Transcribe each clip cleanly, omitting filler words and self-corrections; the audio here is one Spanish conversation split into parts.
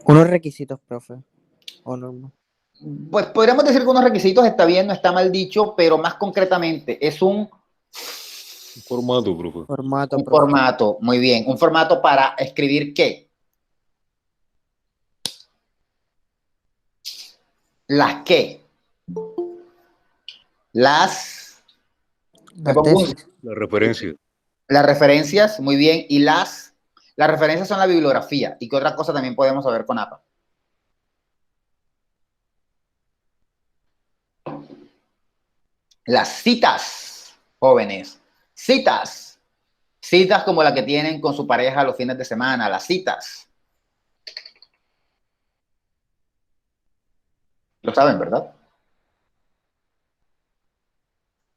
Unos requisitos, profe, o norma. Pues podríamos decir que unos requisitos está bien, no está mal dicho, pero más concretamente es un Formato, profe. Formato, un profe. formato, muy bien, un formato para escribir ¿qué? Las ¿qué? Las, La tesis. La referencia. las referencias, muy bien, y las referencias son la bibliografía. ¿Y qué otra cosa también podemos saber con APA? Las citas, jóvenes, citas. Citas como la que tienen con su pareja los fines de semana, las citas. Lo saben, ¿verdad?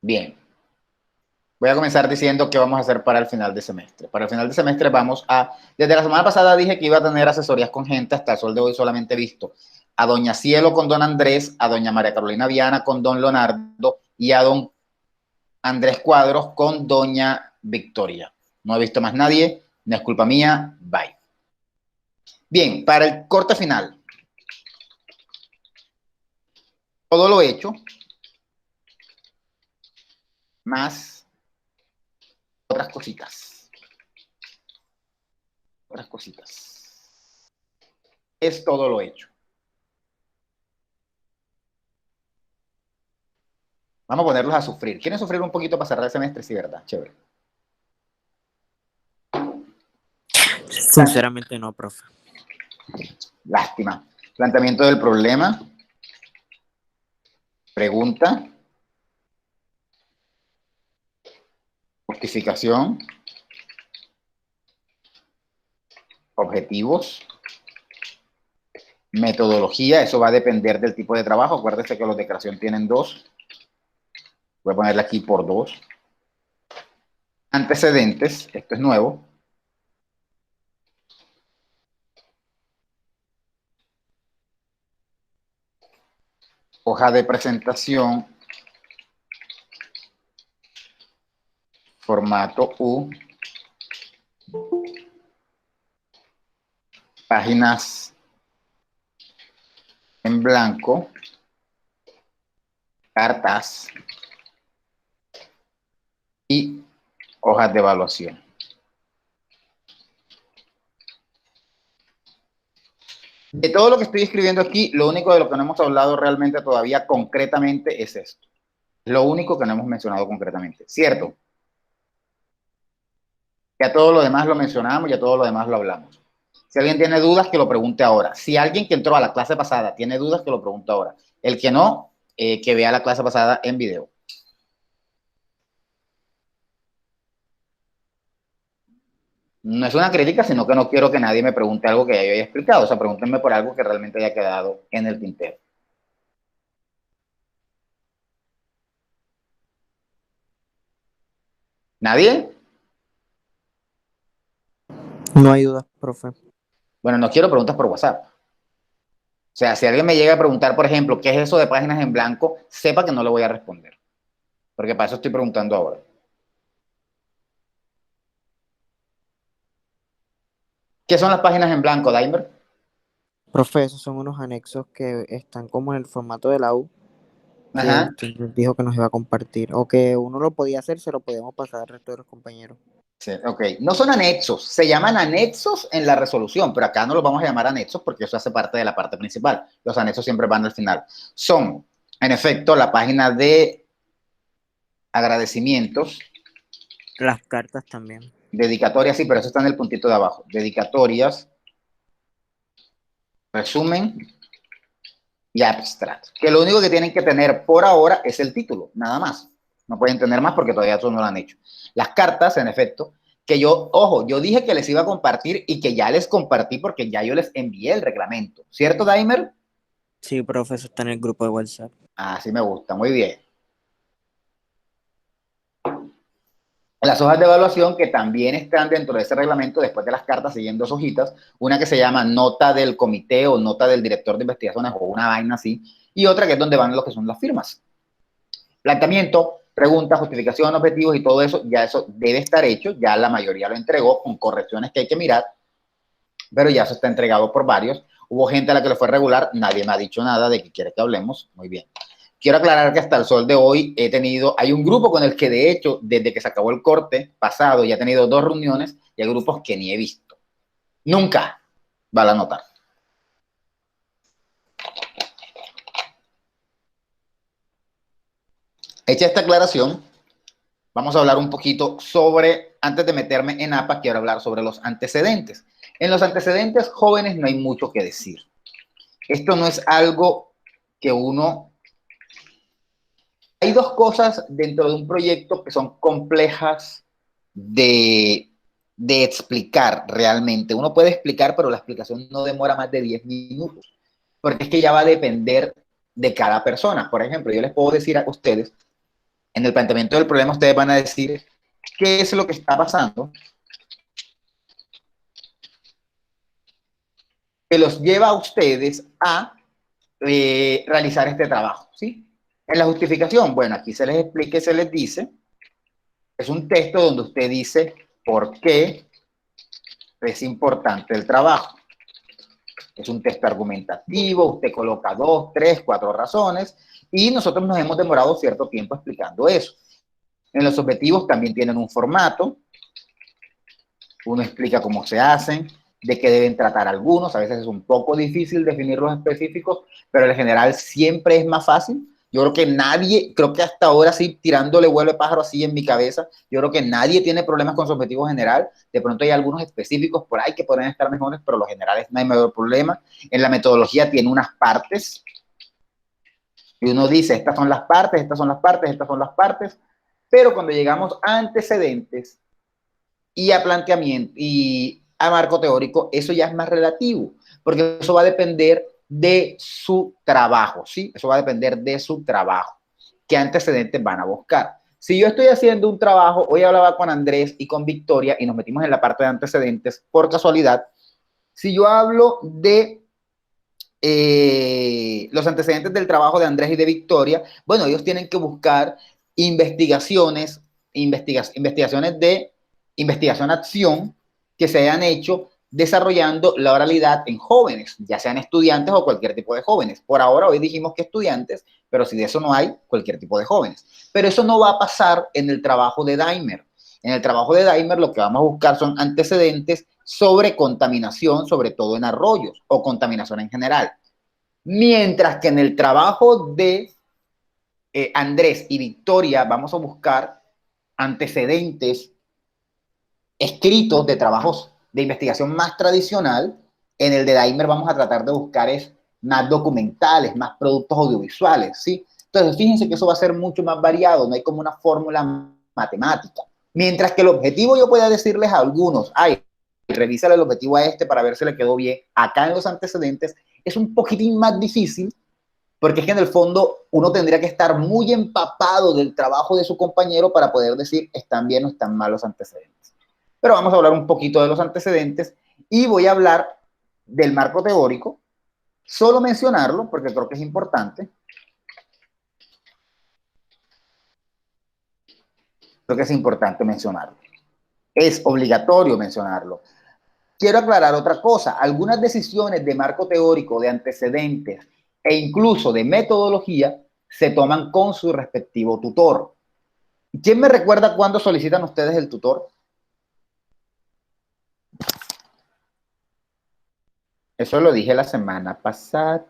Bien. Voy a comenzar diciendo qué vamos a hacer para el final de semestre. Para el final de semestre vamos a... Desde la semana pasada dije que iba a tener asesorías con gente, hasta el sol de hoy solamente he visto a doña Cielo con don Andrés, a doña María Carolina Viana con don Leonardo y a don Andrés Cuadros con doña Victoria. No he visto más nadie, no es culpa mía, bye. Bien, para el corte final. Todo lo hecho, más otras cositas. Otras cositas. Es todo lo hecho. Vamos a ponerlos a sufrir. ¿Quieren sufrir un poquito para cerrar el semestre? Sí, ¿verdad? Chévere. Sinceramente no, profe. Lástima. Planteamiento del problema. Pregunta. Justificación. Objetivos. Metodología. Eso va a depender del tipo de trabajo. Acuérdense que los de creación tienen 2. Voy a ponerle aquí por 2. Antecedentes. Esto es nuevo. Hoja de presentación. Formato U. Páginas en blanco. Cartas. Y hojas de evaluación. De todo lo que estoy escribiendo aquí, lo único de lo que no hemos hablado realmente todavía concretamente es esto. Lo único que no hemos mencionado concretamente, ¿cierto? Ya todo lo demás lo mencionamos, ya todo lo demás lo hablamos. Si alguien tiene dudas, que lo pregunte ahora. Si alguien que entró a la clase pasada tiene dudas, que lo pregunte ahora. El que no, que vea la clase pasada en video. No es una crítica, sino que no quiero que nadie me pregunte algo que ya yo haya explicado. O sea, pregúntenme por algo que realmente haya quedado en el tintero. ¿Nadie? No hay dudas, profe. Bueno, no quiero preguntas por WhatsApp. O sea, si alguien me llega a preguntar, por ejemplo, ¿qué es eso de páginas en blanco? Sepa que no le voy a responder. Porque para eso estoy preguntando ahora. ¿Qué son las páginas en blanco, Daimer? Profe, esos son unos anexos que están como en el formato de la U, que Ajá. usted nos dijo que nos iba a compartir, o que uno lo podía hacer, se lo podíamos pasar al resto de los compañeros. Sí, ok. No son anexos, se llaman anexos en la resolución, pero acá no los vamos a llamar anexos porque eso hace parte de la parte principal. Los anexos siempre van al final. Son, en efecto, la página de agradecimientos. Las cartas también. Dedicatorias, sí, pero eso está en el puntito de abajo. Dedicatorias, resumen y abstract. Que lo único que tienen que tener por ahora es el título, nada más. No pueden tener más porque todavía eso no lo han hecho. Las cartas, en efecto, que yo, ojo, yo dije que les iba a compartir y que ya les compartí porque ya yo les envié el reglamento. ¿Cierto, Daimer? Sí, profe, eso está en el grupo de WhatsApp. Ah, sí me gusta, muy bien. Las hojas de evaluación que también están dentro de ese reglamento, después de las cartas, siguen 2 hojitas, una que se llama nota del comité o nota del director de investigaciones o una vaina así, y otra que es donde van lo que son las firmas. Planteamiento, preguntas, justificación, objetivos y todo eso, ya eso debe estar hecho, ya la mayoría lo entregó con correcciones que hay que mirar, pero ya eso está entregado por varios. Hubo gente a la que le fue regular, nadie me ha dicho nada de que quiere que hablemos. Muy bien. Quiero aclarar que hasta el sol de hoy hay un grupo con el que de hecho, desde que se acabó el corte pasado, ya he tenido 2 reuniones y hay grupos que ni he visto. Nunca, vale a notar. Hecha esta aclaración, vamos a hablar un poquito sobre, antes de meterme en APA, quiero hablar sobre los antecedentes. En los antecedentes jóvenes no hay mucho que decir. Esto no es algo que uno... Hay 2 cosas dentro de un proyecto que son complejas de explicar realmente. Uno puede explicar, pero la explicación no demora más de 10 minutos, porque es que ya va a depender de cada persona. Por ejemplo, yo les puedo decir a ustedes, en el planteamiento del problema, ustedes van a decir qué es lo que está pasando que los lleva a ustedes a realizar este trabajo, ¿sí? En la justificación, bueno, aquí se les explica y se les dice, es un texto donde usted dice por qué es importante el trabajo. Es un texto argumentativo, usted coloca 2, 3, 4 razones y nosotros nos hemos demorado cierto tiempo explicando eso. En los objetivos también tienen un formato, uno explica cómo se hacen, de qué deben tratar algunos, a veces es un poco difícil definir los específicos, pero en general siempre es más fácil. Yo creo que nadie, creo que hasta ahora sí, tirándole vuelo de pájaro así en mi cabeza, yo creo que nadie tiene problemas con su objetivo general. De pronto hay algunos específicos por ahí que pueden estar mejores, pero los generales no hay mayor problema. En la metodología tiene unas partes y uno dice, estas son las partes, estas son las partes, estas son las partes, pero cuando llegamos a antecedentes y a planteamiento y a marco teórico, eso ya es más relativo, porque eso va a depender de su trabajo, ¿sí? Eso va a depender de su trabajo. ¿Qué antecedentes van a buscar? Si yo estoy haciendo un trabajo, hoy hablaba con Andrés y con Victoria y nos metimos en la parte de antecedentes por casualidad. Si yo hablo de los antecedentes del trabajo de Andrés y de Victoria, bueno, ellos tienen que buscar investigaciones de investigación-acción que se hayan hecho desarrollando la oralidad en jóvenes, ya sean estudiantes o cualquier tipo de jóvenes. Por ahora, hoy dijimos que estudiantes, pero si de eso no hay, cualquier tipo de jóvenes. Pero eso no va a pasar en el trabajo de Daimer. En el trabajo de Daimer lo que vamos a buscar son antecedentes sobre contaminación, sobre todo en arroyos o contaminación en general. Mientras que en el trabajo de Andrés y Victoria vamos a buscar antecedentes escritos de trabajos de investigación más tradicional. En el de Daimer vamos a tratar de buscar más documentales, más productos audiovisuales, ¿sí? Entonces, fíjense que eso va a ser mucho más variado, no hay como una fórmula matemática. Mientras que el objetivo yo pueda decirles a algunos, ay, revísale el objetivo a este para ver si le quedó bien. Acá en los antecedentes es un poquitín más difícil, porque es que en el fondo uno tendría que estar muy empapado del trabajo de su compañero para poder decir están bien o están mal los antecedentes. Pero vamos a hablar un poquito de los antecedentes y voy a hablar del marco teórico, solo mencionarlo porque creo que es importante. Creo que es importante mencionarlo. Es obligatorio mencionarlo. Quiero aclarar otra cosa. Algunas decisiones de marco teórico, de antecedentes e incluso de metodología se toman con su respectivo tutor. ¿Quién me recuerda cuándo solicitan ustedes el tutor? Eso lo dije la semana pasada.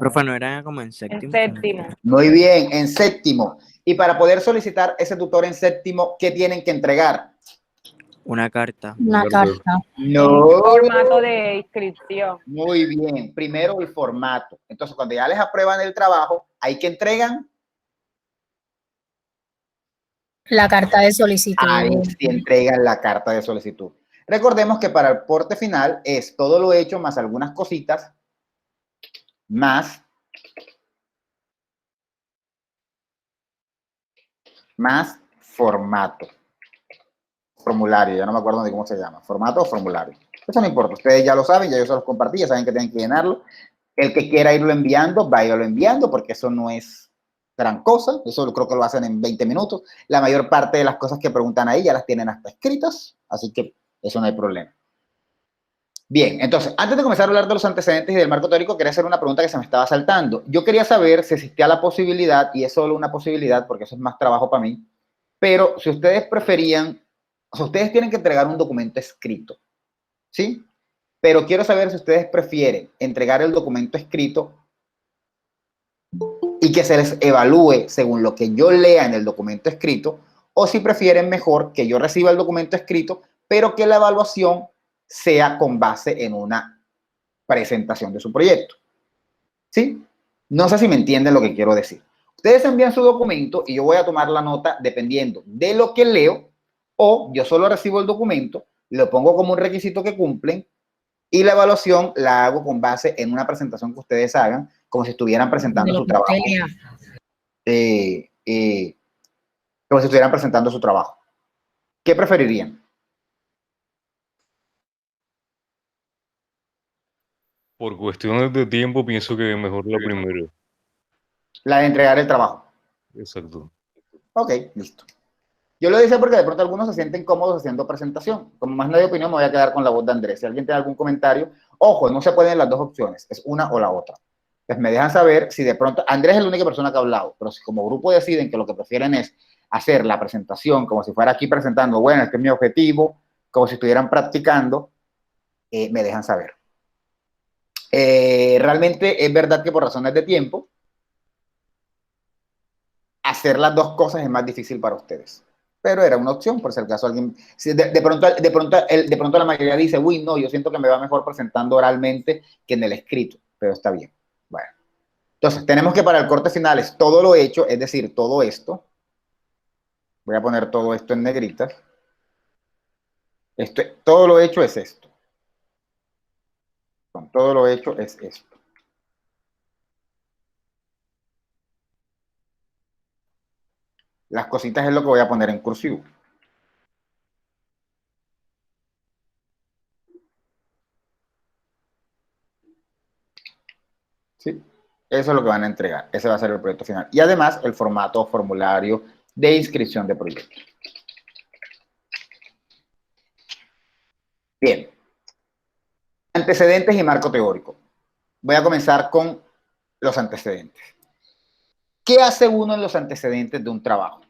Profe, ¿no era como en séptimo? En séptimo. Muy bien, en séptimo. Y para poder solicitar ese tutor en séptimo, ¿qué tienen que entregar? Una carta. Una carta. No. Un formato de inscripción. Muy bien. Primero el formato. Entonces, cuando ya les aprueban el trabajo, ¿hay que entregan? La carta de solicitud. Ahí sí entregan la carta de solicitud. Recordemos que para el porte final es todo lo hecho más algunas cositas, más formato. Formulario, ya no me acuerdo de cómo se llama. Formato o formulario. Eso no importa, ustedes ya lo saben, ya yo se los compartí, ya saben que tienen que llenarlo. El que quiera irlo enviando, váyalo enviando, porque eso no es gran cosa. Eso creo que lo hacen en 20 minutos. La mayor parte de las cosas que preguntan ahí ya las tienen hasta escritas, así que eso no hay problema. Bien, entonces, antes de comenzar a hablar de los antecedentes y del marco teórico, quería hacer una pregunta que se me estaba saltando. Yo quería saber si existía la posibilidad, y es solo una posibilidad, porque eso es más trabajo para mí, pero si ustedes preferían, o sea, ustedes tienen que entregar un documento escrito, ¿sí? Pero quiero saber si ustedes prefieren entregar el documento escrito y que se les evalúe según lo que yo lea en el documento escrito, o si prefieren mejor que yo reciba el documento escrito, pero que la evaluación sea con base en una presentación de su proyecto. ¿Sí? No sé si me entienden lo que quiero decir. Ustedes envían su documento y yo voy a tomar la nota dependiendo de lo que leo, o yo solo recibo el documento, lo pongo como un requisito que cumplen y la evaluación la hago con base en una presentación que ustedes hagan, como si estuvieran presentando su trabajo. Como si estuvieran presentando su trabajo. ¿Qué preferirían? Por cuestiones de tiempo, pienso que mejor la primera. La de entregar el trabajo. Exacto. Ok, listo. Yo lo hice porque de pronto algunos se sienten cómodos haciendo presentación. Como más no hay opinión, me voy a quedar con la voz de Andrés. Si alguien tiene algún comentario, ojo, no se pueden las dos opciones, es una o la otra. Pues me dejan saber si de pronto, Andrés es la única persona que ha hablado, pero si como grupo deciden que lo que prefieren es hacer la presentación como si fuera aquí presentando, bueno, este es mi objetivo, como si estuvieran practicando, me dejan saber. Realmente es verdad que por razones de tiempo, hacer las dos cosas es más difícil para ustedes. Pero era una opción, por si acaso alguien, si de pronto la mayoría dice, uy, no, yo siento que me va mejor presentando oralmente que en el escrito, pero está bien. Bueno, entonces tenemos que para el corte final es todo lo hecho, es decir, todo esto. Voy a poner todo esto en negritas. Todo lo hecho es esto. Todo lo hecho es esto. Las cositas es lo que voy a poner en cursivo. ¿Sí? Eso es lo que van a entregar. Ese va a ser el proyecto final. Y además el formato o formulario de inscripción de proyecto. Bien. Antecedentes y marco teórico. Voy a comenzar con los antecedentes. ¿Qué hace uno en los antecedentes de un trabajo?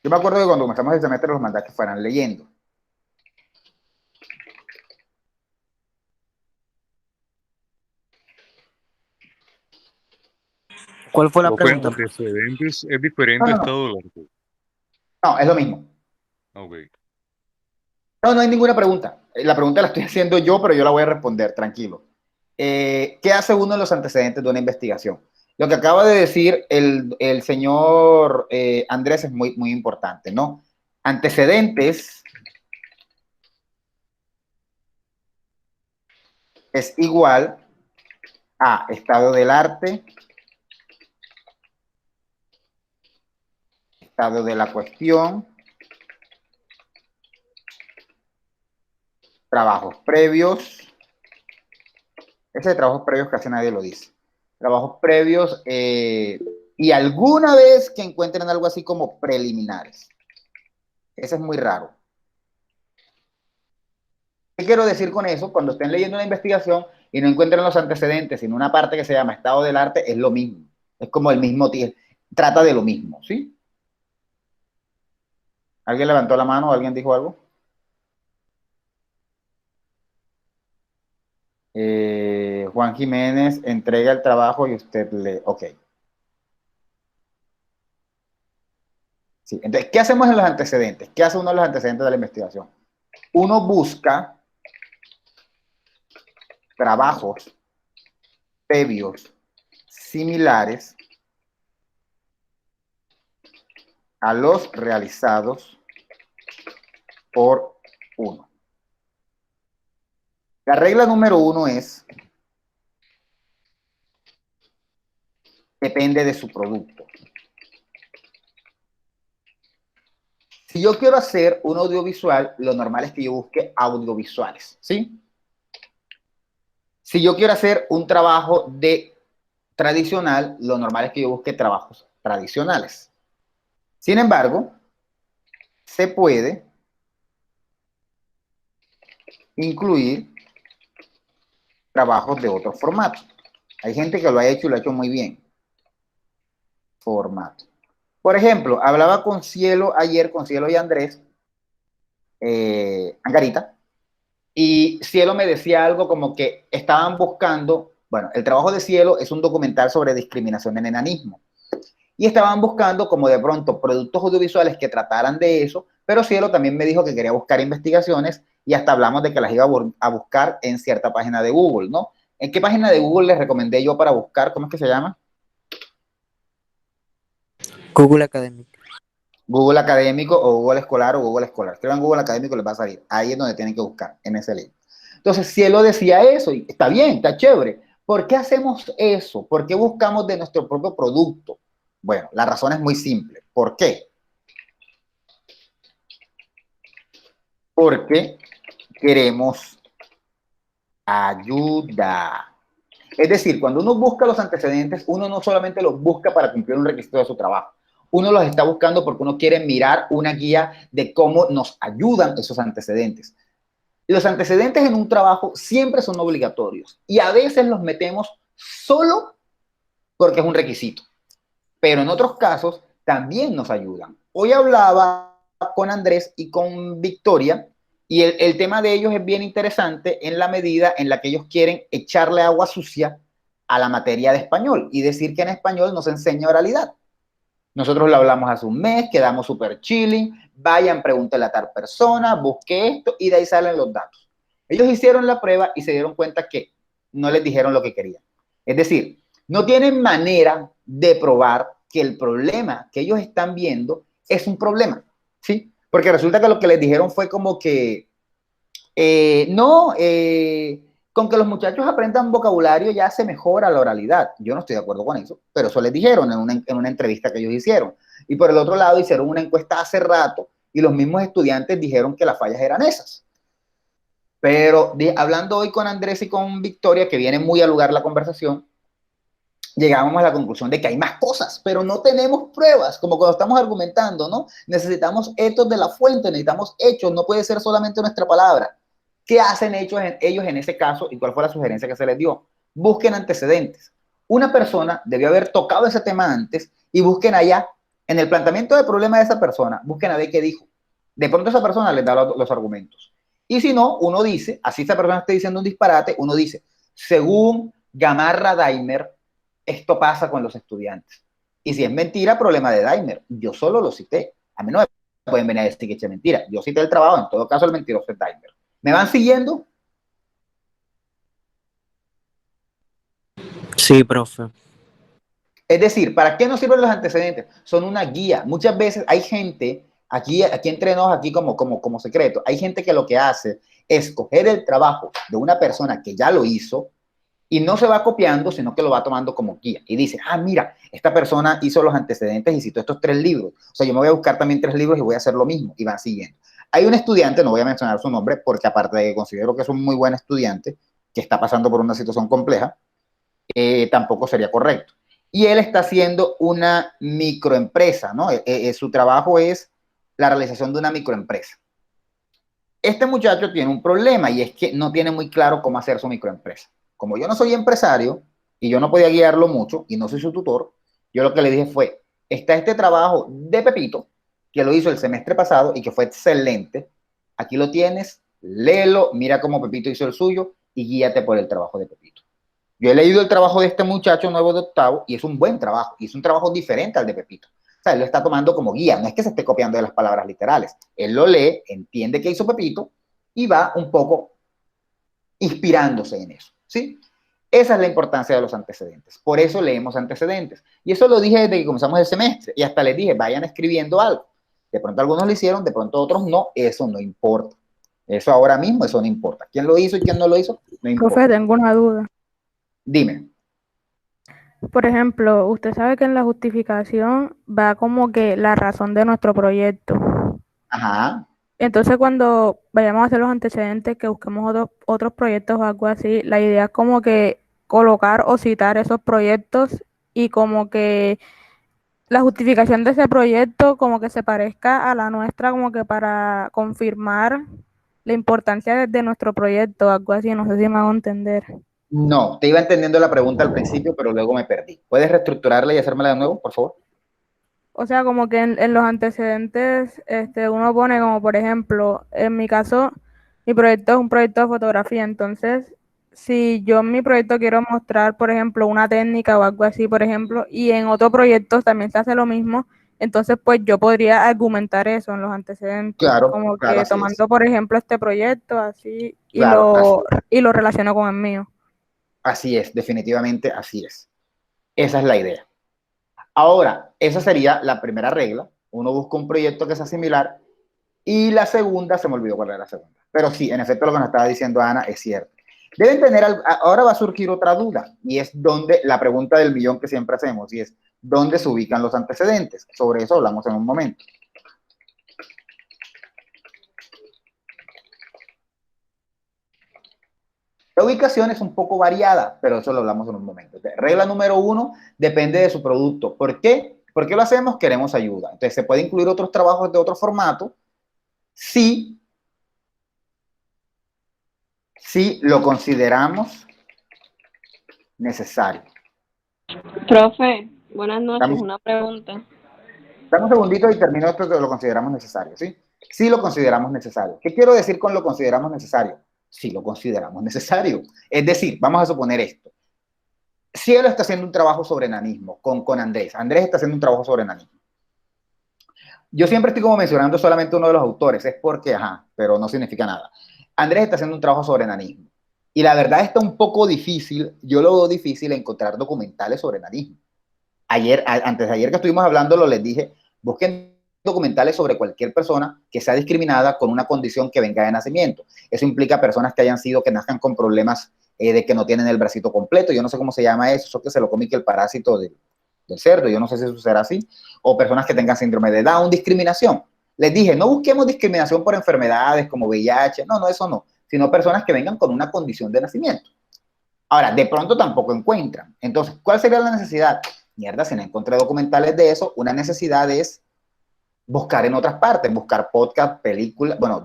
Yo me acuerdo que cuando comenzamos el semestre los mandé que fueran leyendo. ¿Cuál fue la Profe, pregunta? antecedentes es diferente a estado del arte. No, es lo mismo. Ok. No, no hay ninguna pregunta. La pregunta la estoy haciendo yo, pero yo la voy a responder, tranquilo. ¿Qué hace uno en los antecedentes de una investigación? Lo que acaba de decir el señor Andrés es muy, muy importante, ¿no? Antecedentes es igual a estado del arte, estado de la cuestión, trabajos previos. Ese de trabajos previos casi nadie lo dice. Trabajos previos y alguna vez que encuentren algo así como preliminares. Ese es muy raro. ¿Qué quiero decir con eso? Cuando estén leyendo una investigación y no encuentren los antecedentes, sino una parte que se llama estado del arte, es lo mismo. Es como el mismo, trata de lo mismo, ¿sí? ¿Alguien levantó la mano o alguien dijo algo? Juan Jiménez entrega el trabajo y usted le... Ok. Sí. Entonces, ¿qué hacemos en los antecedentes? ¿Qué hace uno en los antecedentes de la investigación? Uno busca trabajos previos similares a los realizados por uno. La regla número 1 es, depende de su producto. Si yo quiero hacer un audiovisual, lo normal es que yo busque audiovisuales, ¿sí? Si yo quiero hacer un trabajo de tradicional, lo normal es que yo busque trabajos tradicionales. Sin embargo, se puede incluir trabajos de otro formato. Hay gente que lo ha hecho y lo ha hecho muy bien. Formato. Por ejemplo, hablaba con Cielo ayer, con Cielo y Andrés, Angarita, y Cielo me decía algo como que estaban buscando, bueno, el trabajo de Cielo es un documental sobre discriminación en enanismo, y estaban buscando como de pronto productos audiovisuales que trataran de eso, pero Cielo también me dijo que quería buscar investigaciones y hasta hablamos de que las iba a buscar en cierta página de Google, ¿no? ¿En qué página de Google les recomendé yo para buscar? ¿Cómo es que se llama? Google Academic. Google Académico o Google Escolar o Google Escolar. Escriban Google Académico, les va a salir. Ahí es donde tienen que buscar, en ese link. Entonces, Cielo decía eso, y está bien, está chévere. ¿Por qué hacemos eso? ¿Por qué buscamos de nuestro propio producto? Bueno, la razón es muy simple. ¿Por qué? Porque queremos ayuda. Es decir, cuando uno busca los antecedentes, uno no solamente los busca para cumplir un requisito de su trabajo. Uno los está buscando porque uno quiere mirar una guía de cómo nos ayudan esos antecedentes. Los antecedentes en un trabajo siempre son obligatorios y a veces los metemos solo porque es un requisito, pero en otros casos también nos ayudan. Hoy hablaba con Andrés y con Victoria y el tema de ellos es bien interesante en la medida en la que ellos quieren echarle agua sucia a la materia de español y decir que en español no se enseña oralidad. Nosotros lo hablamos hace un mes, quedamos súper chilling, vayan, pregúntele a tal persona, busque esto y de ahí salen los datos. Ellos hicieron la prueba y se dieron cuenta que no les dijeron lo que querían. Es decir, no tienen manera de probar que el problema que ellos están viendo es un problema, ¿sí? Porque resulta que lo que les dijeron fue como que con que los muchachos aprendan vocabulario ya se mejora la oralidad. Yo no estoy de acuerdo con eso, pero eso les dijeron en una entrevista que ellos hicieron. Y por el otro lado hicieron una encuesta hace rato y los mismos estudiantes dijeron que las fallas eran esas. Pero hablando hoy con Andrés y con Victoria, que viene muy a lugar la conversación, llegamos a la conclusión de que hay más cosas, pero no tenemos pruebas, como cuando estamos argumentando, ¿no? Necesitamos hechos de la fuente, necesitamos hechos, no puede ser solamente nuestra palabra. ¿Qué hacen ellos en ese caso y cuál fue la sugerencia que se les dio? Busquen antecedentes. Una persona debió haber tocado ese tema antes y busquen allá, en el planteamiento del problema de esa persona, busquen a ver qué dijo. De pronto esa persona les da los argumentos. Y si no, uno dice, así esa persona esté diciendo un disparate, uno dice, según Gamarra Daimer, esto pasa con los estudiantes. Y si es mentira, problema de Daimer. Yo solo lo cité. A mí no me pueden venir a decir que es mentira. Yo cité el trabajo, en todo caso el mentiroso es Daimer. ¿Me van siguiendo? Sí, profe. Es decir, ¿para qué nos sirven los antecedentes? Son una guía. Muchas veces hay gente, aquí entre nos, aquí como secreto, hay gente que lo que hace es coger el trabajo de una persona que ya lo hizo y no se va copiando, sino que lo va tomando como guía. Y dice, ah, mira, esta persona hizo los antecedentes y citó estos 3 libros. O sea, yo me voy a buscar también 3 libros y voy a hacer lo mismo. Y van siguiendo. Hay un estudiante, no voy a mencionar su nombre, porque aparte de que considero que es un muy buen estudiante, que está pasando por una situación compleja, tampoco sería correcto. Y él está haciendo una microempresa, ¿no? Su trabajo es la realización de una microempresa. Este muchacho tiene un problema y es que no tiene muy claro cómo hacer su microempresa. Como yo no soy empresario y yo no podía guiarlo mucho y no soy su tutor, yo lo que le dije fue, está este trabajo de Pepito, que lo hizo el semestre pasado y que fue excelente. Aquí lo tienes, léelo, mira cómo Pepito hizo el suyo y guíate por el trabajo de Pepito. Yo he leído el trabajo de este muchacho nuevo de octavo y es un buen trabajo, y es un trabajo diferente al de Pepito. O sea, él lo está tomando como guía, no es que se esté copiando de las palabras literales. Él lo lee, entiende qué hizo Pepito y va un poco inspirándose en eso, ¿sí? Esa es la importancia de los antecedentes. Por eso leemos antecedentes. Y eso lo dije desde que comenzamos el semestre. Y hasta les dije, vayan escribiendo algo. De pronto algunos lo hicieron, de pronto otros no. Eso no importa. Eso ahora mismo, eso no importa. ¿Quién lo hizo y quién no lo hizo? No importa. Profe, tengo una duda. Dime. Por ejemplo, usted sabe que en la justificación va como que la razón de nuestro proyecto. Ajá. Entonces, cuando vayamos a hacer los antecedentes, que busquemos otros proyectos o algo así, la idea es como que colocar o citar esos proyectos y como que la justificación de ese proyecto como que se parezca a la nuestra, como que para confirmar la importancia de nuestro proyecto, algo así, no sé si me hago entender. No, te iba entendiendo la pregunta al principio, pero luego me perdí. ¿Puedes reestructurarla y hacérmela de nuevo, por favor? O sea, como que en los antecedentes uno pone como, por ejemplo, en mi caso, mi proyecto es un proyecto de fotografía, entonces, si yo en mi proyecto quiero mostrar, por ejemplo, una técnica o algo así, por ejemplo, y en otro proyecto también se hace lo mismo, entonces, pues yo podría argumentar eso en los antecedentes, Claro, como claro, que así es. tomando, por ejemplo, este proyecto, así, Claro, y lo relaciono con el mío. así es, definitivamente así es. Esa es la idea. Ahora, esa sería la primera regla. Uno busca un proyecto que sea similar. Y la segunda, se me olvidó cuál era la segunda. Pero sí, en efecto, lo que nos estaba diciendo Ana es cierto. Deben tener, ahora va a surgir otra duda, y es donde, la pregunta del millón que siempre hacemos, y es, ¿dónde se ubican los antecedentes? Sobre eso hablamos en un momento. La ubicación es un poco variada, pero eso lo hablamos en un momento. Entonces, regla número 1, depende de su producto. ¿Por qué? ¿Por qué lo hacemos? Queremos ayuda. Entonces, se puede incluir otros trabajos de otro formato si lo consideramos necesario. Profe, buenas noches, Dame, una pregunta. dame un segundito y termino esto que lo consideramos necesario, ¿sí? Sí lo consideramos necesario. ¿Qué quiero decir con lo consideramos necesario? Sí lo consideramos necesario. Es decir, vamos a suponer esto. Cielo está haciendo un trabajo sobre enanismo con Andrés. Andrés está haciendo un trabajo sobre enanismo. Yo siempre estoy como mencionando solamente uno de los autores, es porque, pero no significa nada. Andrés está haciendo un trabajo sobre enanismo. Y la verdad está un poco difícil, yo lo veo difícil encontrar documentales sobre enanismo. Antes de ayer que estuvimos hablando, les dije, busquen documentales sobre cualquier persona que sea discriminada con una condición que venga de nacimiento. Eso implica personas que que nazcan con problemas de que no tienen el bracito completo. Yo no sé cómo se llama eso que se lo come que el parásito del cerdo, yo no sé si eso será así, o personas que tengan síndrome de Down, discriminación. Les dije, no busquemos discriminación por enfermedades como VIH, no, eso no, sino personas que vengan con una condición de nacimiento. Ahora, de pronto tampoco encuentran. Entonces, ¿cuál sería la necesidad? Mierda, si no encontré documentales de eso, una necesidad es buscar en otras partes, buscar podcast, películas, bueno,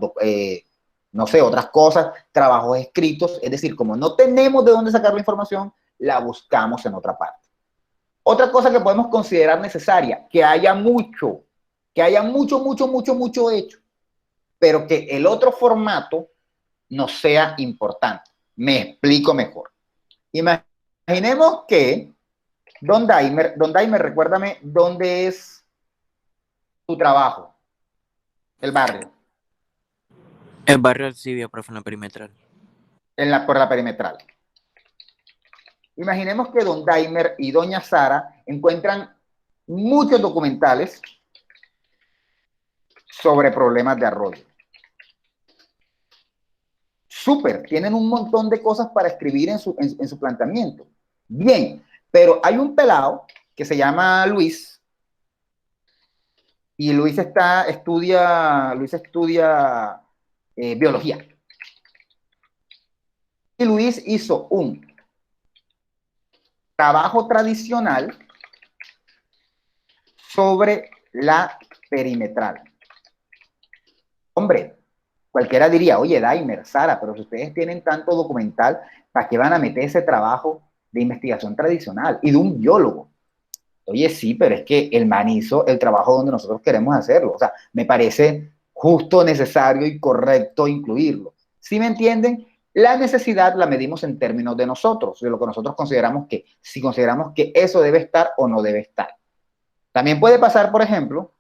no sé, otras cosas, trabajos escritos. Es decir, como no tenemos de dónde sacar la información, la buscamos en otra parte. Otra cosa que podemos considerar necesaria, que haya mucho hecho, pero que el otro formato no sea importante. Me explico mejor. Imaginemos que Don Daimer, recuérdame dónde es tu trabajo, el barrio. El barrio Alcibia, profe, en la perimetral. Por la perimetral. Imaginemos que Don Daimer y Doña Sara encuentran muchos documentales sobre problemas de arroyo. Súper, tienen un montón de cosas para escribir en su planteamiento. Bien, pero hay un pelado que se llama Luis, y Luis estudia biología. Y Luis hizo un trabajo tradicional sobre la perimetral. Hombre, cualquiera diría, oye, Daimer, Sara, pero si ustedes tienen tanto documental, ¿para qué van a meter ese trabajo de investigación tradicional y de un biólogo? Oye, sí, pero es que el man hizo el trabajo donde nosotros queremos hacerlo. O sea, me parece justo, necesario y correcto incluirlo. ¿Sí me entienden? La necesidad la medimos en términos de nosotros, de lo que nosotros consideramos que, si consideramos que eso debe estar o no debe estar. También puede pasar, por ejemplo,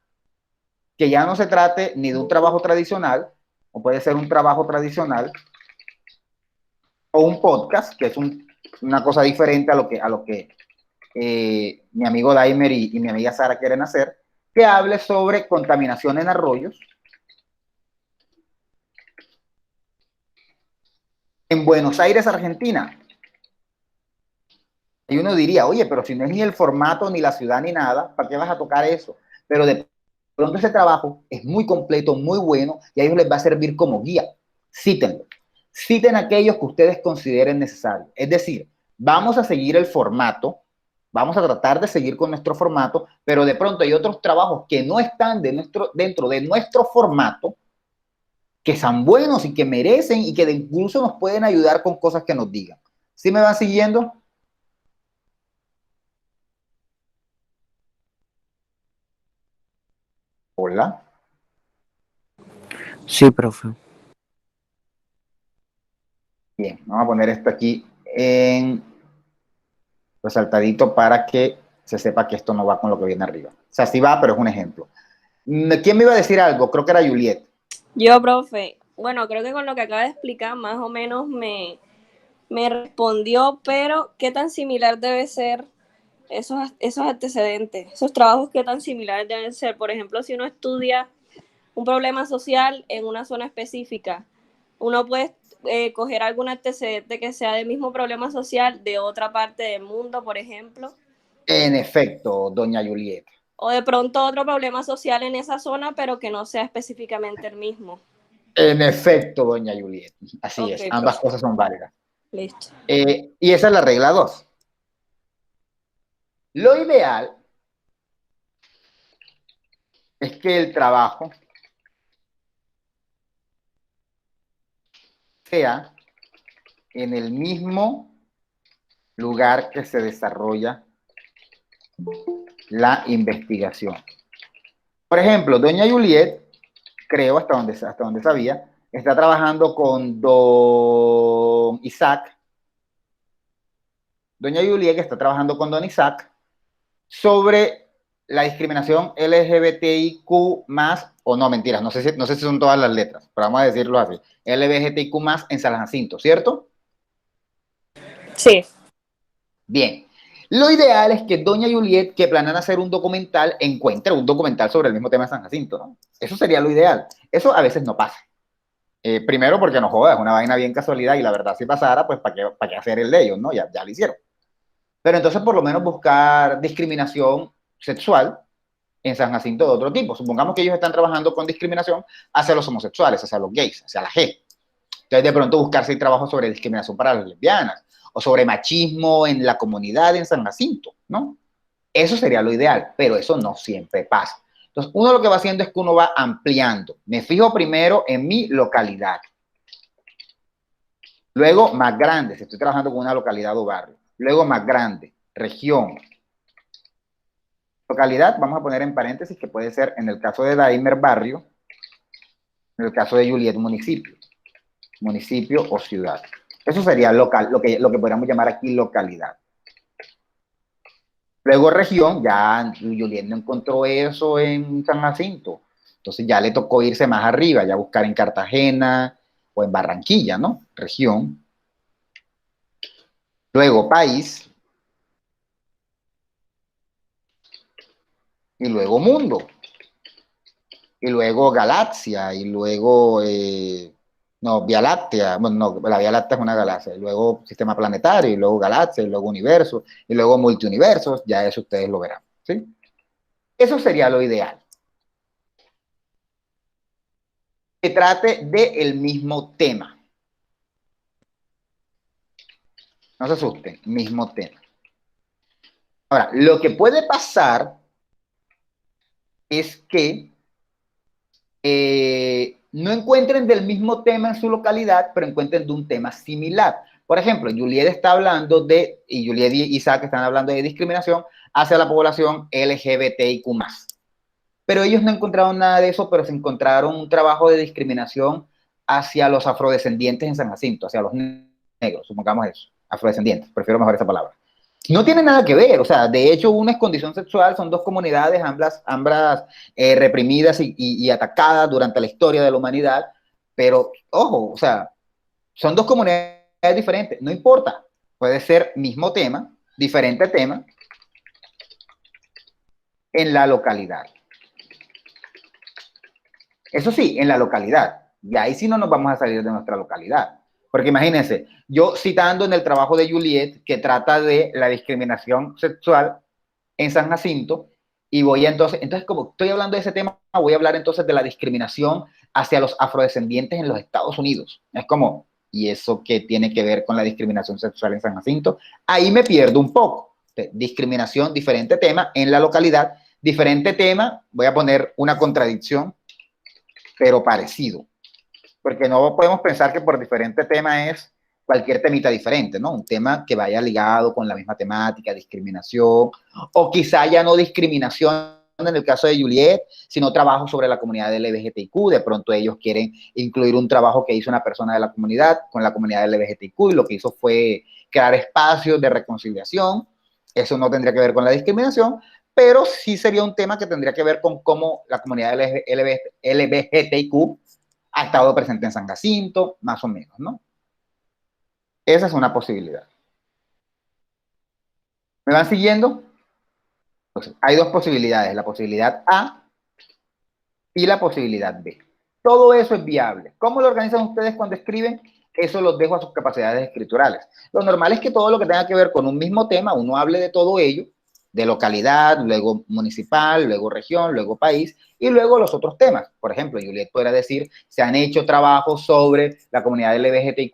que ya no se trate ni de un trabajo tradicional, o puede ser un trabajo tradicional, o un podcast, que es una cosa diferente a lo que mi amigo Daimer y mi amiga Sara quieren hacer, que hable sobre contaminación en arroyos en Buenos Aires, Argentina. Y uno diría, oye, pero si no es ni el formato, ni la ciudad, ni nada, ¿para qué vas a tocar eso? Pero de pronto ese trabajo es muy completo, muy bueno, y a ellos les va a servir como guía. Cítenlo. Citen aquellos que ustedes consideren necesarios. Es decir, vamos a seguir el formato, vamos a tratar de seguir con nuestro formato, pero de pronto hay otros trabajos que no están dentro de nuestro formato, que son buenos y que merecen y que incluso nos pueden ayudar con cosas que nos digan. ¿Sí me van siguiendo? Hola. Sí, profe. Bien, vamos a poner esto aquí en resaltadito para que se sepa que esto no va con lo que viene arriba. O sea, sí va, pero es un ejemplo. ¿Quién me iba a decir algo? Creo que era Juliet. Yo, profe, bueno, creo que con lo que acaba de explicar más o menos me respondió, pero ¿qué tan similar debe ser esos antecedentes, esos trabajos, qué tan similares deben ser? Por ejemplo, si uno estudia un problema social en una zona específica, uno puede coger algún antecedente que sea del mismo problema social de otra parte del mundo, por ejemplo. En efecto, doña Juliet. O de pronto otro problema social en esa zona, pero que no sea específicamente el mismo. En efecto, doña Juliet. Así Ok, es, ambas profe. cosas son válidas. Listo. Y esa es la regla 2. Lo ideal es que el trabajo sea en el mismo lugar que se desarrolla la investigación. Por ejemplo, doña Juliet, creo, hasta donde sabía, está trabajando con don Isaac. Doña Juliet está trabajando con don Isaac sobre la discriminación LGBTIQ+, o no, mentiras, no sé si son todas las letras, pero vamos a decirlo así, LGBTIQ+, en San Jacinto, ¿cierto? Sí. Bien. Lo ideal es que doña Juliet, que planean hacer un documental, encuentre un documental sobre el mismo tema de San Jacinto, ¿no? Eso sería lo ideal. Eso a veces no pasa. Primero porque no jodas, es una vaina bien casualidad y la verdad si pasara, pues ¿para qué hacer el de ellos, no? Ya lo hicieron. Pero entonces por lo menos buscar discriminación sexual en San Jacinto de otro tipo. Supongamos que ellos están trabajando con discriminación hacia los homosexuales, hacia los gays, hacia la G. Entonces de pronto buscarse el trabajo sobre discriminación para las lesbianas o sobre machismo en la comunidad en San Jacinto, ¿no? Eso sería lo ideal, pero eso no siempre pasa. Entonces, uno lo que va haciendo es que uno va ampliando. Me fijo primero en mi localidad. Luego, más grande, si estoy trabajando con una localidad o barrio. Luego, más grande, región. Localidad, vamos a poner en paréntesis que puede ser, en el caso de Daimer, barrio. En el caso de Juliet, municipio. Municipio o ciudad. Eso sería local, lo que podríamos llamar aquí localidad. Luego región, ya Juliet no encontró eso en San Jacinto. Entonces ya le tocó irse más arriba, ya buscar en Cartagena o en Barranquilla, ¿no? Región. Luego país. Y luego mundo. Y luego galaxia. Y luego... no, Vía Láctea, bueno, no, la Vía Láctea es una galaxia, y luego sistema planetario, y luego galaxia, y luego universo, y luego multiuniversos, ya eso ustedes lo verán, ¿sí? Eso sería lo ideal. Que trate del mismo tema. No se asusten, mismo tema. Ahora, lo que puede pasar es que no encuentren del mismo tema en su localidad, pero encuentren de un tema similar. Por ejemplo, Juliet está hablando y Juliet y Isaac están hablando de discriminación hacia la población LGBTIQ+. Pero ellos no encontraron nada de eso, pero se encontraron un trabajo de discriminación hacia los afrodescendientes en San Jacinto, hacia los negros, supongamos eso, afrodescendientes, prefiero mejor esa palabra. No tiene nada que ver, o sea, de hecho una es condición sexual, son dos comunidades, ambas reprimidas y atacadas durante la historia de la humanidad, pero ojo, o sea, son dos comunidades diferentes, no importa, puede ser mismo tema, diferente tema, en la localidad. Eso sí, en la localidad, y ahí sí no nos vamos a salir de nuestra localidad. Porque imagínense, yo citando en el trabajo de Juliet, que trata de la discriminación sexual en San Jacinto, y voy entonces como estoy hablando de ese tema, voy a hablar entonces de la discriminación hacia los afrodescendientes en los Estados Unidos. Es como, ¿y eso qué tiene que ver con la discriminación sexual en San Jacinto? Ahí me pierdo un poco. Discriminación, diferente tema en la localidad, diferente tema, voy a poner una contradicción, pero parecido. porque no podemos pensar que por diferente tema es cualquier temita diferente, ¿no? Un tema que vaya ligado con la misma temática, discriminación, o quizá ya no discriminación en el caso de Juliet, sino trabajo sobre la comunidad LGBTQ. De pronto ellos quieren incluir un trabajo que hizo una persona de la comunidad con la comunidad LGBTQ y lo que hizo fue crear espacios de reconciliación. Eso no tendría que ver con la discriminación, pero sí sería un tema que tendría que ver con cómo la comunidad LGBTQ ha estado presente en San Jacinto, más o menos, ¿no? Esa es una posibilidad. ¿Me van siguiendo? Pues hay dos posibilidades, la posibilidad A y la posibilidad B. Todo eso es viable. ¿Cómo lo organizan ustedes cuando escriben? Eso los dejo a sus capacidades escriturales. Lo normal es que todo lo que tenga que ver con un mismo tema, uno hable de todo ello, de localidad, luego municipal, luego región, luego país, y luego los otros temas. Por ejemplo, Juliet podrá decir, se han hecho trabajos sobre la comunidad LGBTQ+,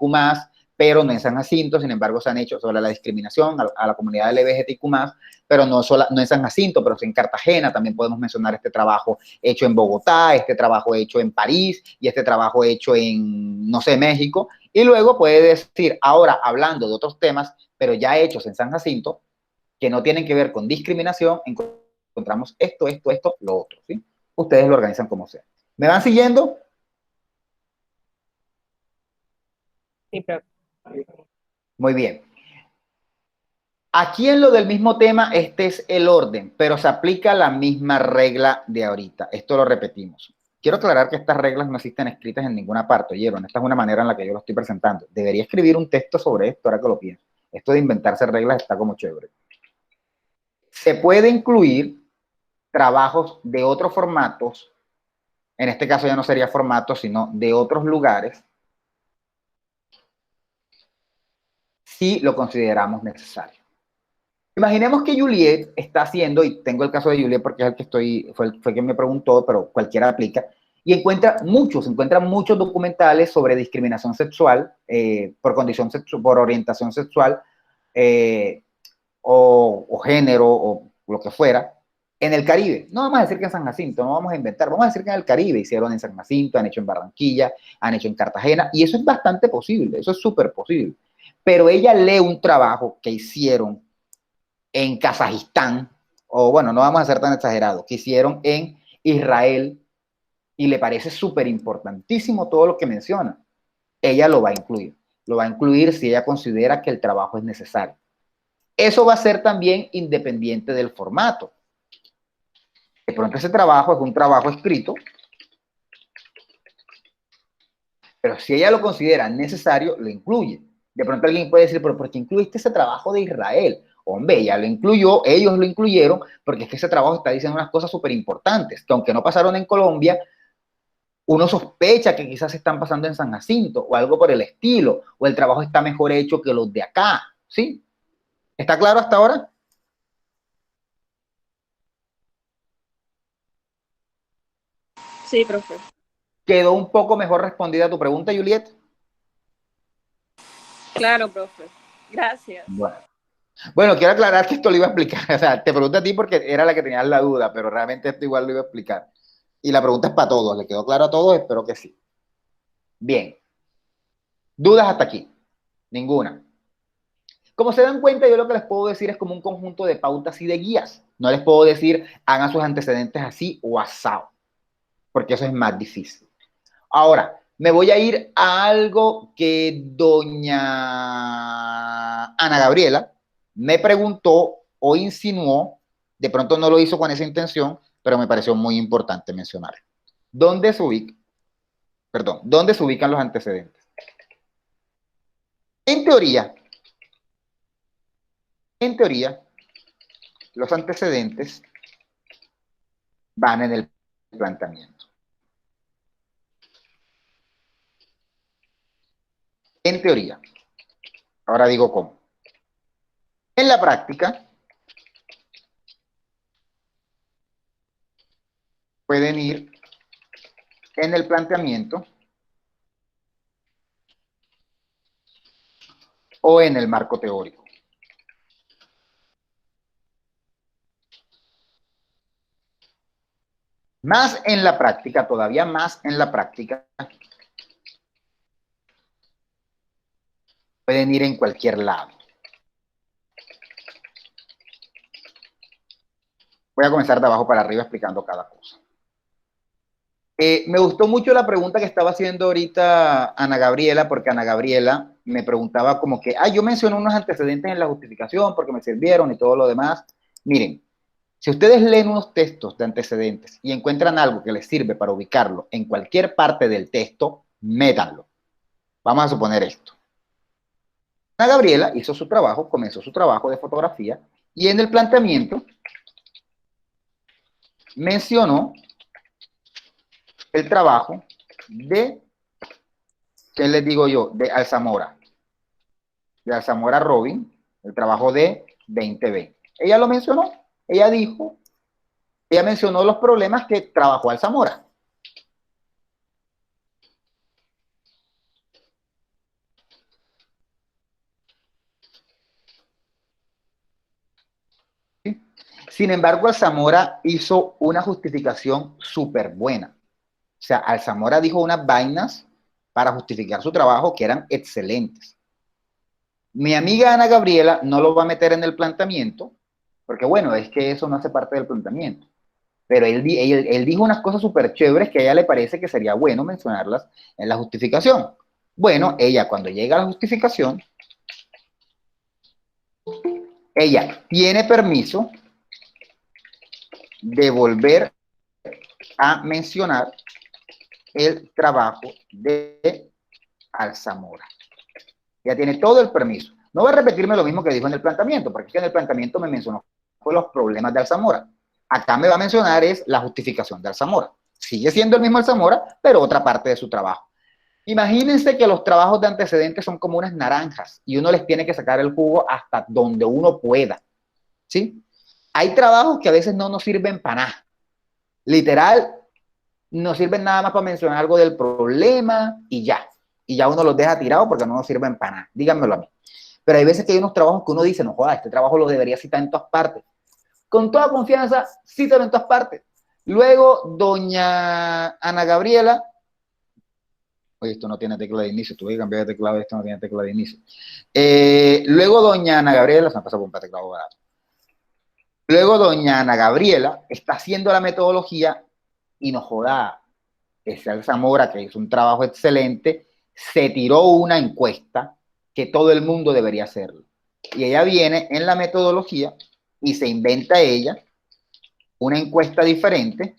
pero no en San Jacinto, sin embargo se han hecho sobre la discriminación a la comunidad LGBTQ+, pero no en San Jacinto, pero sí en Cartagena. También podemos mencionar este trabajo hecho en Bogotá, este trabajo hecho en París y este trabajo hecho en, no sé, México. Y luego puede decir, ahora hablando de otros temas, pero ya hechos en San Jacinto, que no tienen que ver con discriminación, encontramos esto, lo otro, ¿sí? Ustedes lo organizan como sea. ¿Me van siguiendo? Sí, pero Muy bien. Aquí en lo del mismo tema, este es el orden, pero se aplica la misma regla de ahorita. Esto lo repetimos. Quiero aclarar que estas reglas no existen escritas en ninguna parte, oyeron. Esta es una manera en la que yo lo estoy presentando. Debería escribir un texto sobre esto, ahora que lo pienso. Esto de inventarse reglas está como chévere. Se puede incluir trabajos de otros formatos, en este caso ya no sería formato, sino de otros lugares, si lo consideramos necesario. Imaginemos que Juliet está haciendo, y tengo el caso de Juliet porque es el que fue quien me preguntó, pero cualquiera aplica, y encuentra muchos documentales sobre discriminación sexual, por orientación sexual, o género, o lo que fuera, en el Caribe. No vamos a decir que en San Jacinto, no vamos a inventar, vamos a decir que en el Caribe hicieron en San Jacinto, han hecho en Barranquilla, han hecho en Cartagena, y eso es bastante posible, eso es súper posible. Pero ella lee un trabajo que hicieron en Kazajistán, o bueno, no vamos a ser tan exagerados, que hicieron en Israel, y le parece súper importantísimo todo lo que menciona. Ella lo va a incluir si ella considera que el trabajo es necesario. Eso va a ser también independiente del formato. De pronto ese trabajo es un trabajo escrito, pero si ella lo considera necesario, lo incluye. De pronto alguien puede decir, pero ¿por qué incluiste ese trabajo de Israel? Hombre, ella lo incluyó, ellos lo incluyeron, porque es que ese trabajo está diciendo unas cosas súper importantes, que aunque no pasaron en Colombia, uno sospecha que quizás están pasando en San Jacinto, o algo por el estilo, o el trabajo está mejor hecho que los de acá, ¿sí? ¿Está claro hasta ahora? Sí, profe. ¿Quedó un poco mejor respondida tu pregunta, Juliet? Claro, profe. Gracias. Bueno, quiero aclarar que esto lo iba a explicar. O sea, te pregunto a ti porque era la que tenías la duda, pero realmente esto igual lo iba a explicar. Y la pregunta es para todos. ¿Le quedó claro a todos? Espero que sí. Bien. ¿Dudas hasta aquí? Ninguna. Como se dan cuenta, yo lo que les puedo decir es como un conjunto de pautas y de guías. No les puedo decir, hagan sus antecedentes así o asado, porque eso es más difícil. Ahora, me voy a ir a algo que doña Ana Gabriela me preguntó o insinuó, de pronto no lo hizo con esa intención, pero me pareció muy importante mencionar. ¿Dónde se ubican los antecedentes? En teoría, los antecedentes van en el planteamiento. En teoría. Ahora digo cómo. En la práctica, pueden ir en el planteamiento o en el marco teórico. Más en la práctica, todavía más en la práctica, pueden ir en cualquier lado. Voy a comenzar de abajo para arriba explicando cada cosa. Me gustó mucho la pregunta que estaba haciendo ahorita Ana Gabriela, porque Ana Gabriela me preguntaba como que, yo mencioné unos antecedentes en la justificación porque me sirvieron y todo lo demás. Miren, si ustedes leen unos textos de antecedentes y encuentran algo que les sirve para ubicarlo en cualquier parte del texto, métanlo. Vamos a suponer esto. Ana Gabriela hizo su trabajo, comenzó su trabajo de fotografía y en el planteamiento mencionó el trabajo de, ¿qué les digo yo? De Alzamora Robin, el trabajo de 2020. Ella lo mencionó, ella mencionó los problemas que trabajó Alzamora. Sin embargo, Alzamora hizo una justificación súper buena. O sea, Alzamora dijo unas vainas para justificar su trabajo que eran excelentes. Mi amiga Ana Gabriela no lo va a meter en el planteamiento, porque bueno, es que eso no hace parte del planteamiento. Pero él dijo unas cosas súper chéveres que a ella le parece que sería bueno mencionarlas en la justificación. Bueno, ella cuando llega a la justificación, ella tiene permiso de volver a mencionar el trabajo de Alzamora. Ya tiene todo el permiso. No va a repetirme lo mismo que dijo en el planteamiento, porque es que en el planteamiento me mencionó los problemas de Alzamora. Acá me va a mencionar es la justificación de Alzamora. Sigue siendo el mismo Alzamora, pero otra parte de su trabajo. Imagínense que los trabajos de antecedentes son como unas naranjas y uno les tiene que sacar el jugo hasta donde uno pueda. ¿Sí? Hay trabajos que a veces no nos sirven para nada. Literal, nos sirven nada más para mencionar algo del problema y ya. Y ya uno los deja tirados porque no nos sirven para nada. Díganmelo a mí. Pero hay veces que hay unos trabajos que uno dice, no joda, este trabajo lo debería citar en todas partes. Con toda confianza, cítalo en todas partes. Luego, doña Ana Gabriela. Oye, esto no tiene tecla de inicio. Tuve que cambiar de teclado, esto no tiene tecla de inicio. Luego, doña Ana Gabriela, se me pasa por un teclado barato. Luego, doña Ana Gabriela está haciendo la metodología y no joda, ese Alzamora, que hizo un trabajo excelente, se tiró una encuesta que todo el mundo debería hacerlo. Y ella viene en la metodología y se inventa ella una encuesta diferente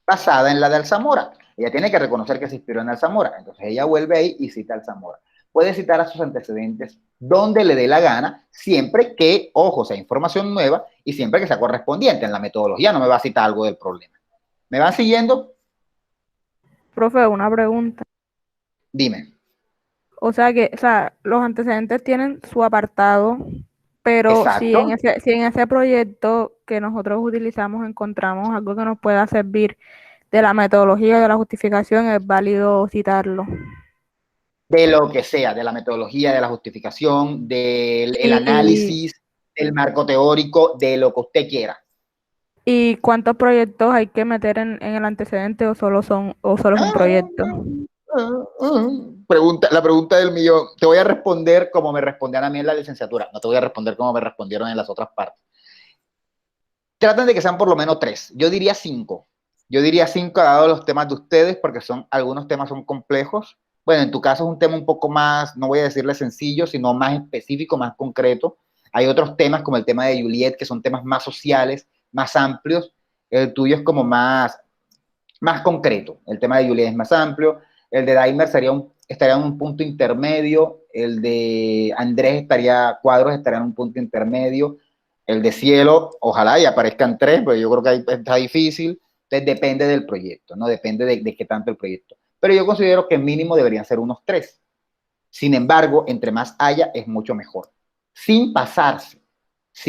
basada en la de Alzamora. Ella tiene que reconocer que se inspiró en Alzamora. Entonces ella vuelve ahí y cita a Alzamora. Puede citar a sus antecedentes donde le dé la gana, siempre que, ojo, sea información nueva y siempre que sea correspondiente. En la metodología no me va a citar algo del problema. ¿Me van siguiendo? Profe, una pregunta. Dime. O sea los antecedentes tienen su apartado, pero si en ese proyecto que nosotros utilizamos encontramos algo que nos pueda servir de la metodología de la justificación, es válido citarlo. De lo que sea, de la metodología, de la justificación, del análisis, del marco teórico, de lo que usted quiera. ¿Y cuántos proyectos hay que meter en el antecedente o solo es un proyecto? La pregunta del millón. Te voy a responder como me respondían a mí en la licenciatura. No te voy a responder como me respondieron en las otras partes. Traten de que sean por lo menos 3. Yo diría 5. Yo diría 5 dado los temas de ustedes, porque algunos temas son complejos. Bueno, en tu caso es un tema un poco más, no voy a decirle sencillo, sino más específico, más concreto. Hay otros temas como el tema de Juliet, que son temas más sociales, más amplios. El tuyo es como más concreto. El tema de Juliet es más amplio. El de Daimer estaría en un punto intermedio. El de Andrés Cuadros estaría en un punto intermedio. El de Cielo, ojalá y aparezcan 3, pero yo creo que ahí está difícil. Entonces depende del proyecto, ¿no? Depende de qué tanto el proyecto. Pero yo considero que mínimo deberían ser unos 3. Sin embargo, entre más haya, es mucho mejor. Sin pasarse. O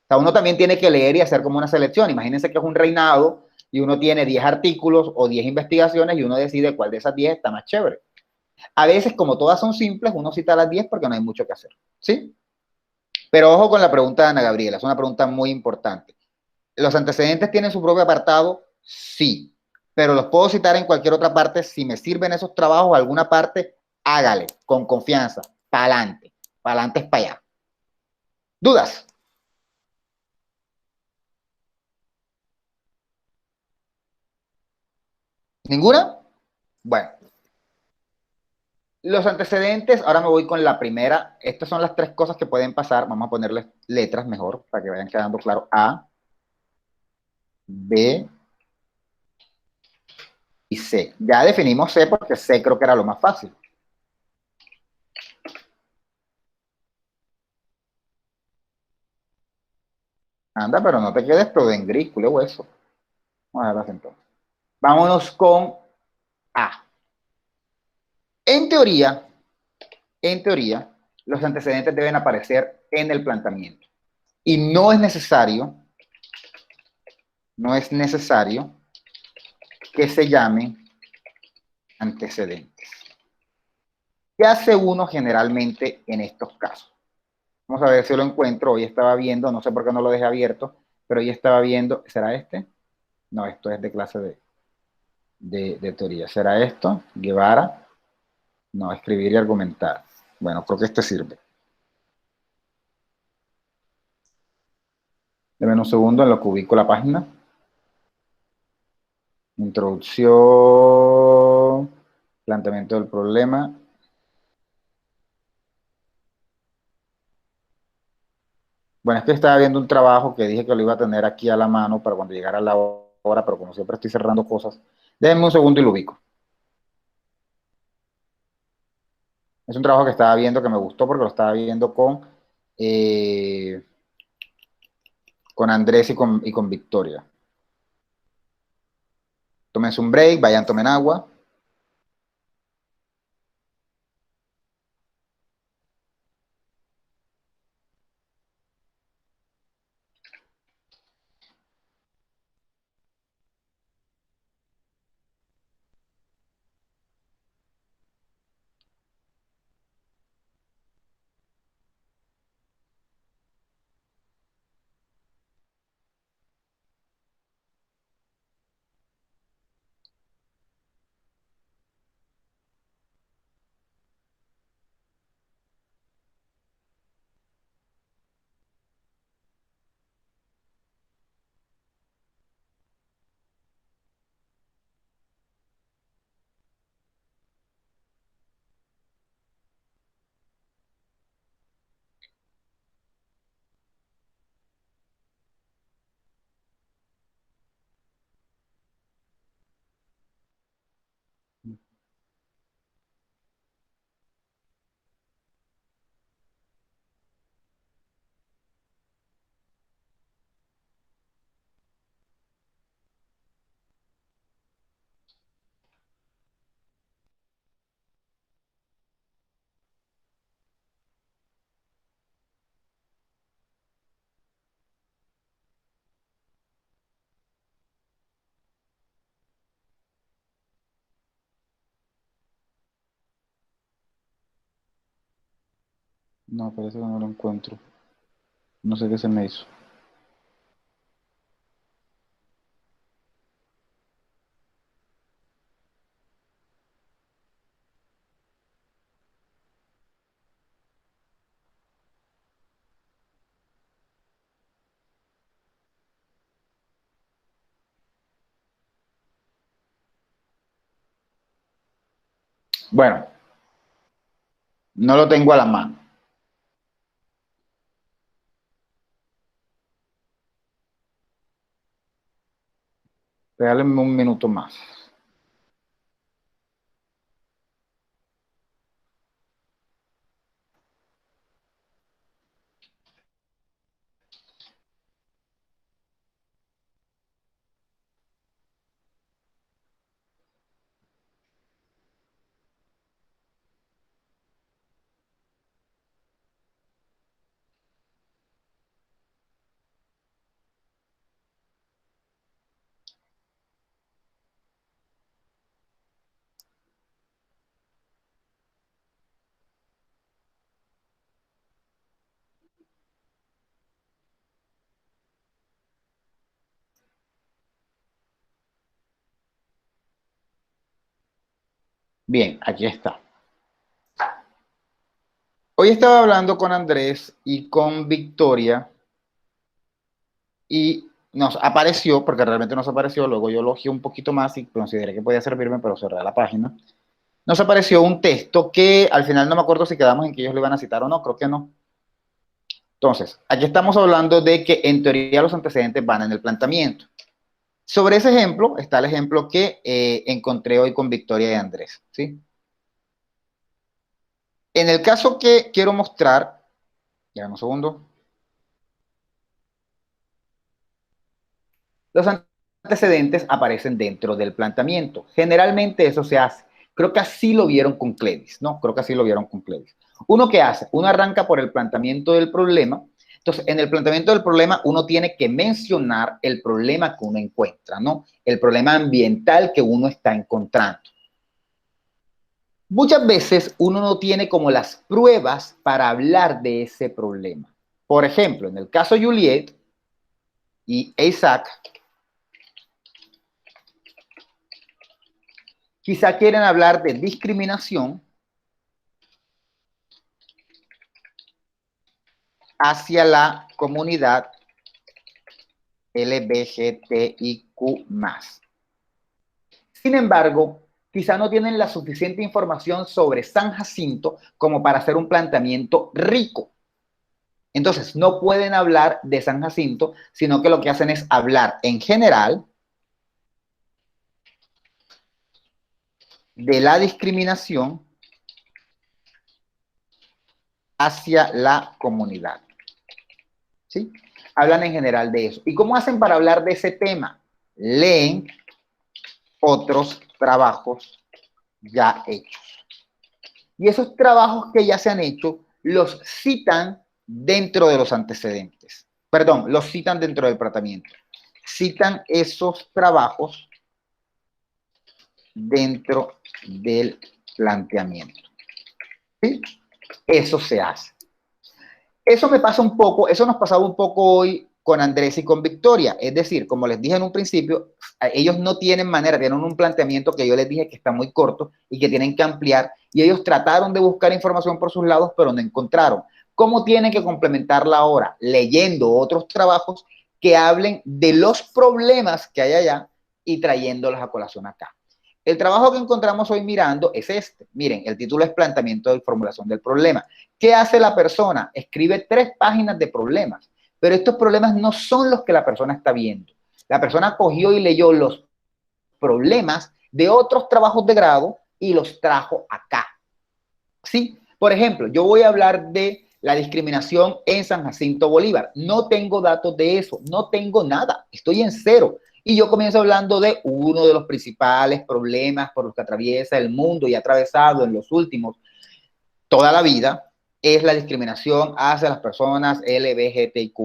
sea, uno también tiene que leer y hacer como una selección. Imagínense que es un reinado y uno tiene 10 artículos o 10 investigaciones y uno decide cuál de esas 10 está más chévere. A veces, como todas son simples, uno cita las 10 porque no hay mucho que hacer. ¿Sí? Pero ojo con la pregunta de Ana Gabriela. Es una pregunta muy importante. ¿Los antecedentes tienen su propio apartado? Sí. pero los puedo citar en cualquier otra parte. Si me sirven esos trabajos, alguna parte, hágale, con confianza, para adelante es para allá. ¿Dudas? ¿Ninguna? Bueno, los antecedentes, ahora me voy con la primera. Estas son las tres cosas que pueden pasar. Vamos a ponerles letras mejor para que vayan quedando claro. A, B y C. Ya definimos C porque C creo que era lo más fácil. Anda, pero no te quedes todo en gris, culo hueso. Vamos a verlas entonces. Vámonos con A. En teoría, los antecedentes deben aparecer en el planteamiento. Y no es necesario que se llame antecedentes. ¿Qué hace uno generalmente en estos casos? Vamos a ver si lo encuentro. Hoy estaba viendo, no sé por qué no lo dejé abierto, pero hoy estaba viendo, ¿será este? No, esto es de clase de teoría. ¿Será esto? Guevara. No, escribir y argumentar. Bueno, creo que este sirve. Deme un segundo en lo que ubico la página. Introducción, planteamiento del problema. Bueno, es que estaba viendo un trabajo que dije que lo iba a tener aquí a la mano para cuando llegara la hora, pero como siempre estoy cerrando cosas, déjenme un segundo y lo ubico. Es un trabajo que estaba viendo que me gustó porque lo estaba viendo con Andrés y con Victoria. Tómense un break, vayan, tomen agua. No, parece que no lo encuentro. No sé qué se me hizo. Bueno, no lo tengo a la mano. Regálenme un minuto más. Bien, aquí está. Hoy estaba hablando con Andrés y con Victoria y nos apareció, porque realmente nos apareció, luego yo elogié un poquito más y consideré que podía servirme, pero cerré la página. Nos apareció un texto que al final no me acuerdo si quedamos en que ellos lo iban a citar o no, creo que no. Entonces, aquí estamos hablando de que en teoría los antecedentes van en el planteamiento. Sobre ese ejemplo está el ejemplo que encontré hoy con Victoria y Andrés, ¿sí? En el caso que quiero mostrar, ya un segundo. Los antecedentes aparecen dentro del planteamiento. Generalmente eso se hace. Creo que así lo vieron con Cledis, ¿no? Creo que así lo vieron con Cledis. ¿Uno qué hace? Uno arranca por el planteamiento del problema. Entonces, en el planteamiento del problema, uno tiene que mencionar el problema que uno encuentra, ¿no? El problema ambiental que uno está encontrando. Muchas veces uno no tiene como las pruebas para hablar de ese problema. Por ejemplo, en el caso Juliet y Isaac, quizá quieren hablar de discriminación hacia la comunidad LGBTIQ+. Sin embargo, quizá no tienen la suficiente información sobre San Jacinto como para hacer un planteamiento rico. Entonces, no pueden hablar de San Jacinto, sino que lo que hacen es hablar en general de la discriminación hacia la comunidad. ¿Sí? Hablan en general de eso. ¿Y cómo hacen para hablar de ese tema? Leen otros trabajos ya hechos. Y esos trabajos que ya se han hecho los citan dentro de los antecedentes. Perdón, los citan dentro del tratamiento. Citan esos trabajos dentro del planteamiento. ¿Sí? Eso se hace. Eso me pasa un poco, eso nos pasaba un poco hoy con Andrés y con Victoria. Es decir, como les dije en un principio, ellos no tienen manera, tienen un planteamiento que yo les dije que está muy corto y que tienen que ampliar, y ellos trataron de buscar información por sus lados, pero no encontraron. ¿Cómo tienen que complementarla ahora? Leyendo otros trabajos que hablen de los problemas que hay allá y trayéndolos a colación acá. El trabajo que encontramos hoy mirando es este. Miren, el título es Planteamiento de formulación del problema. ¿Qué hace la persona? Escribe 3 páginas de problemas, pero estos problemas no son los que la persona está viendo. La persona cogió y leyó los problemas de otros trabajos de grado y los trajo acá. ¿Sí? Por ejemplo, yo voy a hablar de la discriminación en San Jacinto Bolívar. No tengo datos de eso, no tengo nada, estoy en cero. Y yo comienzo hablando de uno de los principales problemas por los que atraviesa el mundo y ha atravesado en los últimos toda la vida, es la discriminación hacia las personas LGBTIQ+.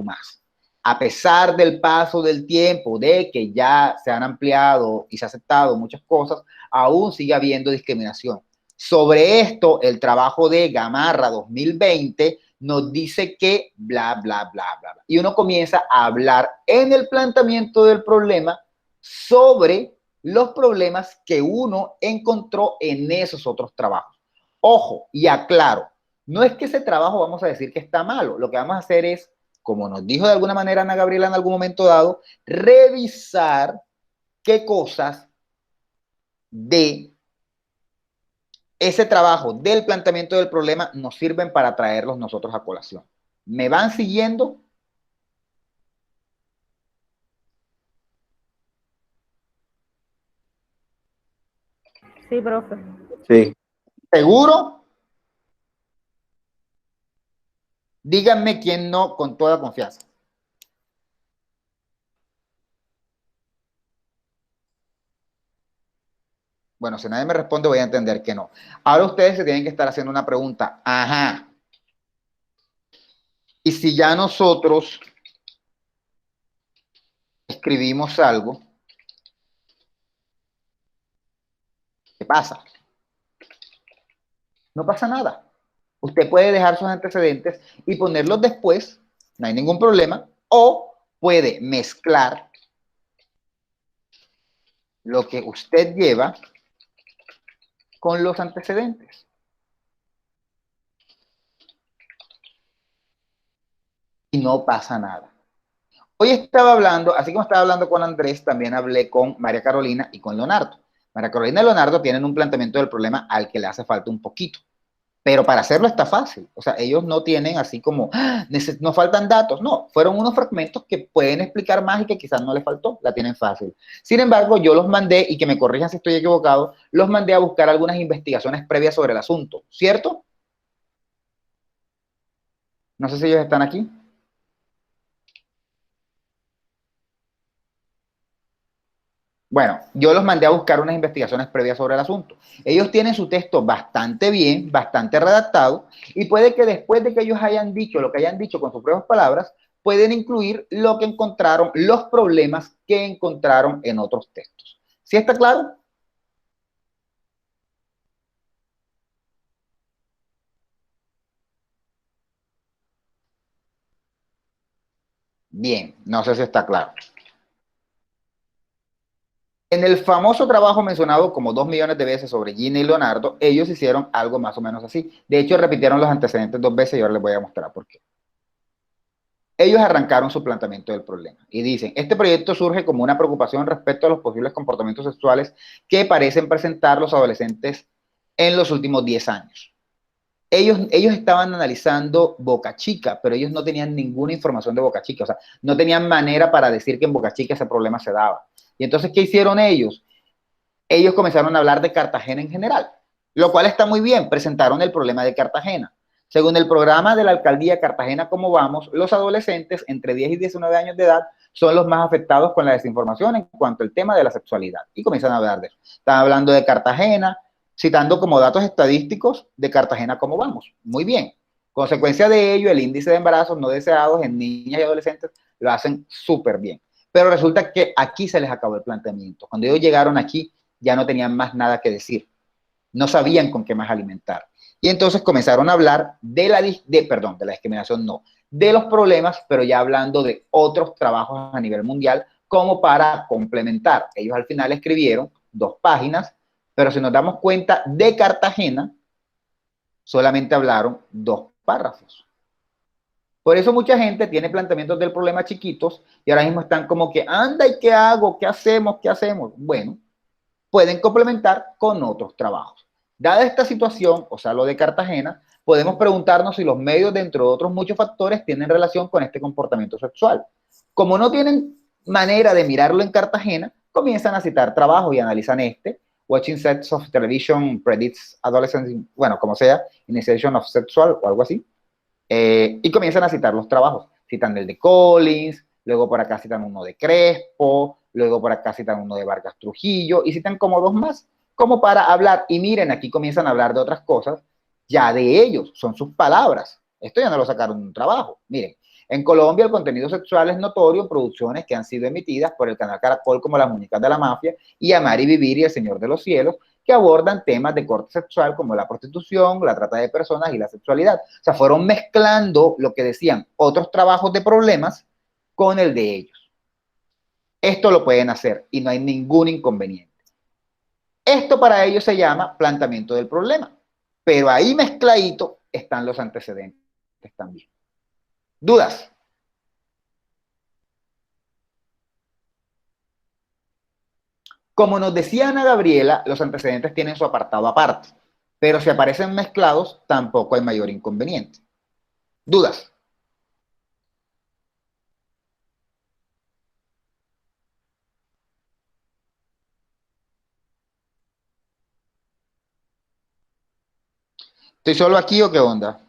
A pesar del paso del tiempo, de que ya se han ampliado y se ha aceptado muchas cosas, aún sigue habiendo discriminación. Sobre esto, el trabajo de Gamarra 2020 nos dice que bla, bla, bla, bla, bla. Y uno comienza a hablar en el planteamiento del problema sobre los problemas que uno encontró en esos otros trabajos. Ojo, y aclaro, no es que ese trabajo vamos a decir que está malo, lo que vamos a hacer es, como nos dijo de alguna manera Ana Gabriela en algún momento dado, revisar qué cosas de ese trabajo del planteamiento del problema nos sirven para traerlos nosotros a colación. ¿Me van siguiendo? Sí, profe. Sí. ¿Seguro? Díganme quién no, con toda confianza. Bueno, si nadie me responde, voy a entender que no. Ahora ustedes se tienen que estar haciendo una pregunta. Ajá. Y si ya nosotros escribimos algo, ¿qué pasa? No pasa nada. Usted puede dejar sus antecedentes y ponerlos después, no hay ningún problema, o puede mezclar lo que usted lleva con los antecedentes. Y no pasa nada. Hoy estaba hablando, así como estaba hablando con Andrés, también hablé con María Carolina y con Leonardo. María Carolina y Leonardo tienen un planteamiento del problema al que le hace falta un poquito. Pero para hacerlo está fácil. O sea, ellos no tienen así como, nos faltan datos. No, fueron unos fragmentos que pueden explicar más y que quizás no les faltó. La tienen fácil. Sin embargo, yo los mandé, y que me corrijan si estoy equivocado, los mandé a buscar algunas investigaciones previas sobre el asunto. ¿Cierto? No sé si ellos están aquí. Bueno, yo los mandé a buscar unas investigaciones previas sobre el asunto. Ellos tienen su texto bastante bien, bastante redactado, y puede que después de que ellos hayan dicho lo que hayan dicho con sus propias palabras, pueden incluir lo que encontraron, los problemas que encontraron en otros textos. ¿Sí está claro? Bien, no sé si está claro. En el famoso trabajo mencionado como 2 millones de veces sobre Gina y Leonardo, ellos hicieron algo más o menos así. De hecho, repitieron los antecedentes 2 veces y ahora les voy a mostrar por qué. Ellos arrancaron su planteamiento del problema y dicen, este proyecto surge como una preocupación respecto a los posibles comportamientos sexuales que parecen presentar los adolescentes en los últimos 10 años. Ellos estaban analizando Boca Chica, pero ellos no tenían ninguna información de Boca Chica, o sea, no tenían manera para decir que en Boca Chica ese problema se daba. Y entonces, ¿qué hicieron ellos? Ellos comenzaron a hablar de Cartagena en general, lo cual está muy bien, presentaron el problema de Cartagena. Según el programa de la alcaldía Cartagena Como Vamos, los adolescentes entre 10 y 19 años de edad son los más afectados con la desinformación en cuanto al tema de la sexualidad. Y comienzan a hablar de eso. Están hablando de Cartagena, citando como datos estadísticos de Cartagena Como Vamos. Muy bien. Consecuencia de ello, el índice de embarazos no deseados en niñas y adolescentes lo hacen súper bien. Pero resulta que aquí se les acabó el planteamiento. Cuando ellos llegaron aquí, ya no tenían más nada que decir. No sabían con qué más alimentar. Y entonces comenzaron a hablar de la discriminación, no, de los problemas, pero ya hablando de otros trabajos a nivel mundial, como para complementar. Ellos al final escribieron 2 páginas, pero si nos damos cuenta de Cartagena, solamente hablaron 2 párrafos. Por eso mucha gente tiene planteamientos del problema chiquitos y ahora mismo están como que, anda, ¿y qué hago? ¿Qué hacemos? ¿Qué hacemos? Bueno, pueden complementar con otros trabajos. Dada esta situación, o sea, lo de Cartagena, podemos preguntarnos si los medios, dentro de otros muchos factores, tienen relación con este comportamiento sexual. Como no tienen manera de mirarlo en Cartagena, comienzan a citar trabajos y analizan este. Watching Sets of Television Predicts Adolescence, bueno, como sea, Initiation of Sexual o algo así. Y comienzan a citar los trabajos. Citan el de Collins, luego por acá citan uno de Crespo, luego por acá citan uno de Vargas Trujillo, y citan como 2 más, como para hablar. Y miren, aquí comienzan a hablar de otras cosas, ya de ellos, son sus palabras. Esto ya no lo sacaron de un trabajo. Miren, en Colombia el contenido sexual es notorio en producciones que han sido emitidas por el canal Caracol como Las Muñecas de la Mafia y Amar y Vivir y El Señor de los Cielos, que abordan temas de corte sexual como la prostitución, la trata de personas y la sexualidad. O sea, fueron mezclando lo que decían otros trabajos de problemas con el de ellos. Esto lo pueden hacer y no hay ningún inconveniente. Esto para ellos se llama planteamiento del problema, pero ahí mezcladito están los antecedentes también. ¿Dudas? Como nos decía Ana Gabriela, los antecedentes tienen su apartado aparte, pero si aparecen mezclados, tampoco hay mayor inconveniente. ¿Dudas? ¿Estoy solo aquí o qué onda?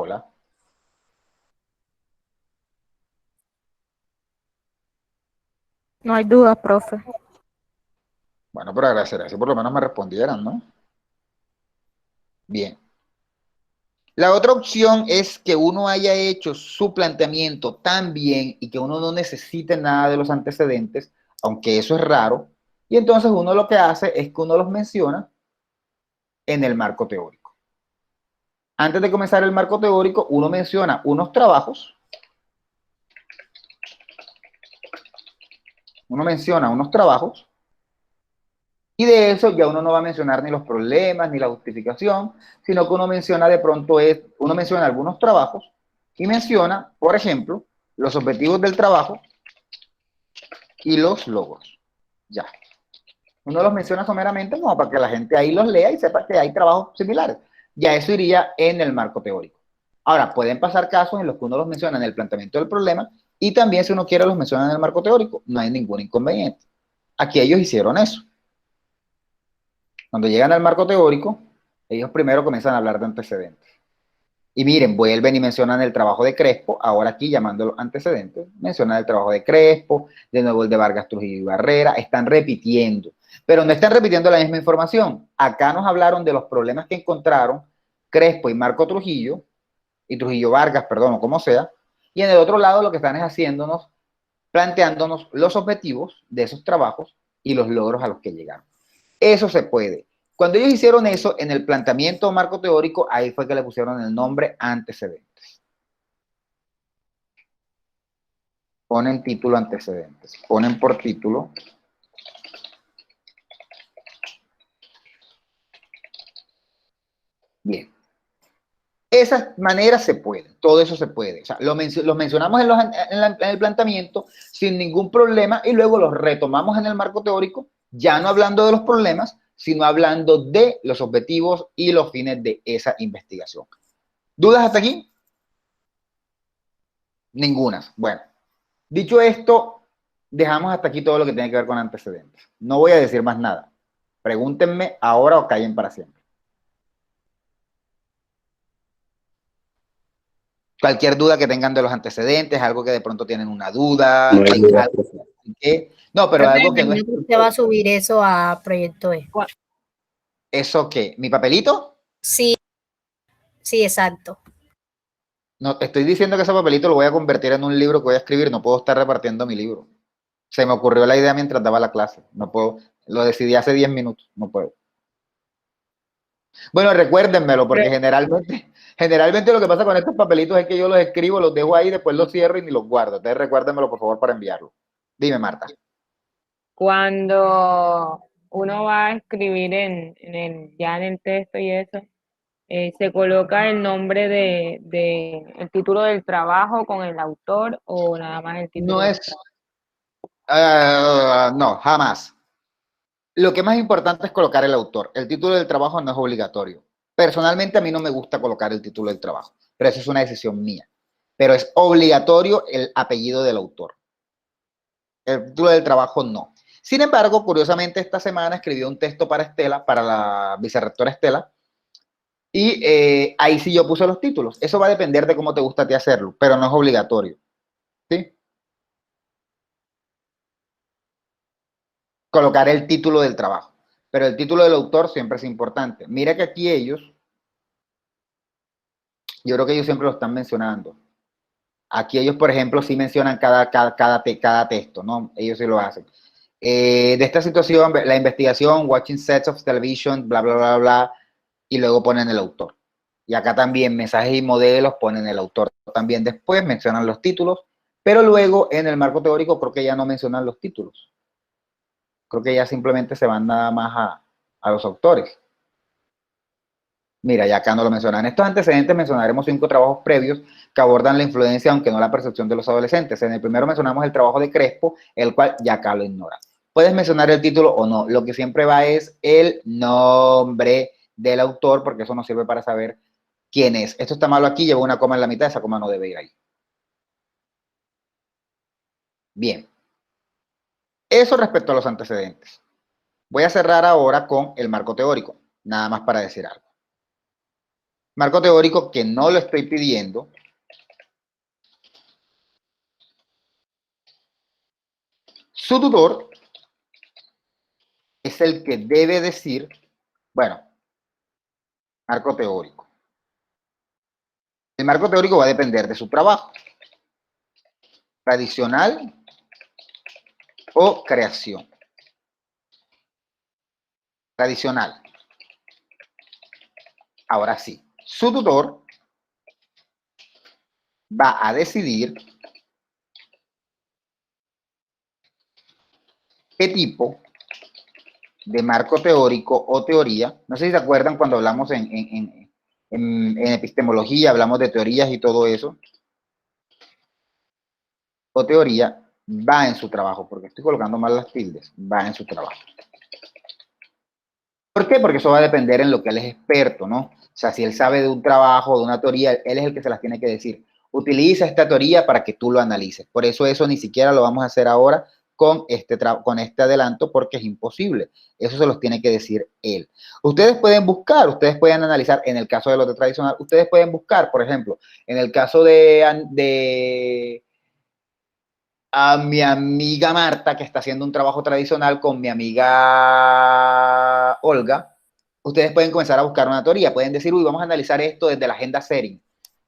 Hola. No hay dudas, profe. Bueno, pero agradecería si por lo menos me respondieran, ¿no? Bien. La otra opción es que uno haya hecho su planteamiento tan bien y que uno no necesite nada de los antecedentes, aunque eso es raro, y entonces uno lo que hace es que uno los menciona en el marco teórico. Antes de comenzar el marco teórico, uno menciona unos trabajos. Uno menciona unos trabajos. Y de eso ya uno no va a mencionar ni los problemas, ni la justificación, sino que uno menciona de pronto uno menciona algunos trabajos y menciona, por ejemplo, los objetivos del trabajo y los logros. Ya. Uno los menciona someramente como para que la gente ahí los lea y sepa que hay trabajos similares. Ya eso iría en el marco teórico. Ahora, pueden pasar casos en los que uno los menciona en el planteamiento del problema y también si uno quiere los menciona en el marco teórico. No hay ningún inconveniente. Aquí ellos hicieron eso. Cuando llegan al marco teórico, ellos primero comienzan a hablar de antecedentes. Y miren, vuelven y mencionan el trabajo de Crespo, ahora aquí llamándolo antecedentes, mencionan el trabajo de Crespo, de nuevo el de Vargas Trujillo y Barrera, están repitiendo, pero no están repitiendo la misma información. Acá nos hablaron de los problemas que encontraron Crespo y Marco Trujillo, y Trujillo Vargas, perdón, o como sea, y en el otro lado lo que están es haciéndonos, planteándonos los objetivos de esos trabajos y los logros a los que llegaron. Eso se puede. Cuando ellos hicieron eso, en el planteamiento marco teórico, ahí fue que le pusieron el nombre antecedentes. Ponen título antecedentes. Ponen por título. Bien. Esas maneras se pueden. Todo eso se puede. O sea, los mencionamos en el planteamiento sin ningún problema y luego los retomamos en el marco teórico, ya no hablando de los problemas, sino hablando de los objetivos y los fines de esa investigación. ¿Dudas hasta aquí? Ninguna. Bueno, dicho esto, dejamos hasta aquí todo lo que tiene que ver con antecedentes. No voy a decir más nada. Pregúntenme ahora o callen para siempre. Cualquier duda que tengan de los antecedentes, algo que de pronto tienen una duda. No hay duda, Algo que, no, pero algo que no es... ¿Usted va a subir eso a Proyecto E? ¿Eso qué? ¿Mi papelito? Sí, sí, exacto. No, te estoy diciendo que ese papelito lo voy a convertir en un libro que voy a escribir. No puedo estar repartiendo mi libro. Se me ocurrió la idea mientras daba la clase. No puedo. Lo decidí hace 10 minutos. No puedo. Bueno, recuérdenmelo, porque generalmente lo que pasa con estos papelitos es que yo los escribo, los dejo ahí, después los cierro y ni los guardo. Entonces recuérdenmelo, por favor, para enviarlo. Dime, Marta. Cuando uno va a escribir ya en el texto y eso, se coloca el nombre el título del trabajo con el autor o nada más el título No del es... trabajo. no, jamás. Lo que más importante es colocar el autor. El título del trabajo no es obligatorio. Personalmente a mí no me gusta colocar el título del trabajo, pero eso es una decisión mía. Pero es obligatorio el apellido del autor. El título del trabajo no. Sin embargo, curiosamente esta semana escribí un texto para Estela, para la vicerrectora Estela, y ahí sí yo puse los títulos. Eso va a depender de cómo te gusta a ti hacerlo, pero no es obligatorio. ¿Sí? Colocar el título del trabajo. Pero el título del autor siempre es importante. Mira que aquí ellos, yo creo que ellos siempre lo están mencionando. Aquí ellos, por ejemplo, sí mencionan cada texto, ¿no? Ellos sí lo hacen. De esta situación, la investigación, watching sets of television, bla, bla, bla, bla, y luego ponen el autor. Y acá también mensajes y modelos ponen el autor. También después mencionan los títulos, pero luego en el marco teórico creo que ya no mencionan los títulos. Creo que ya simplemente se van nada más a los autores. Mira, ya acá no lo mencionan. En estos antecedentes mencionaremos 5 trabajos previos que abordan la influencia, aunque no la percepción de los adolescentes. En el primero mencionamos el trabajo de Crespo, el cual ya acá lo ignora. Puedes mencionar el título o no. Lo que siempre va es el nombre del autor, porque eso nos sirve para saber quién es. Esto está malo aquí, lleva una coma en la mitad, esa coma no debe ir ahí. Bien. Eso respecto a los antecedentes. Voy a cerrar ahora con el marco teórico, nada más para decir algo. Marco teórico que no lo estoy pidiendo. Su tutor es el que debe decir, bueno, marco teórico. El marco teórico va a depender de su trabajo. Tradicional o creación. Tradicional. Ahora sí. su tutor va a decidir qué tipo de marco teórico o teoría, no sé si se acuerdan cuando hablamos en epistemología, hablamos de teorías y todo eso, o teoría, va en su trabajo, porque estoy colocando mal las tildes, va en su trabajo. ¿Por qué? Porque eso va a depender en lo que él es experto, ¿no? O sea, si él sabe de un trabajo, de una teoría, él es el que se las tiene que decir. Utiliza esta teoría para que tú lo analices. Por eso ni siquiera lo vamos a hacer ahora con este adelanto, porque es imposible. Eso se los tiene que decir él. Ustedes pueden buscar, ustedes pueden analizar, en el caso de lo de tradicional, ustedes pueden buscar, por ejemplo, en el caso de a mi amiga Marta, que está haciendo un trabajo tradicional con mi amiga Olga, ustedes pueden comenzar a buscar una teoría. Pueden decir, uy, vamos a analizar esto desde la agenda Sering.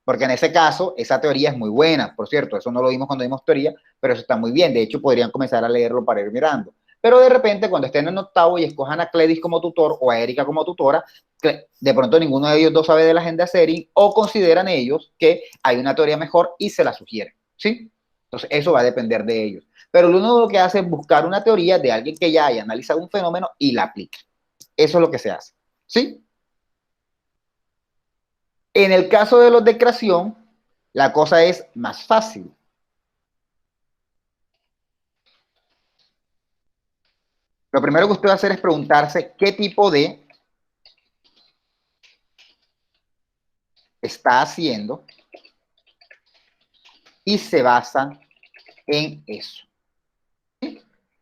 Porque en ese caso, esa teoría es muy buena. Por cierto, eso no lo vimos cuando vimos teoría, pero eso está muy bien. De hecho, podrían comenzar a leerlo para ir mirando. Pero de repente, cuando estén en octavo y escojan a Cledis como tutor o a Erika como tutora, de pronto ninguno de ellos dos sabe de la agenda Sering o consideran ellos que hay una teoría mejor y se la sugieren. ¿Sí? Entonces, eso va a depender de ellos. Pero lo único que hace es buscar una teoría de alguien que ya haya analizado un fenómeno y la aplique. Eso es lo que se hace. ¿Sí? En el caso de los de creación, la cosa es más fácil. Lo primero que usted va a hacer es preguntarse qué tipo de está haciendo y se basan en eso.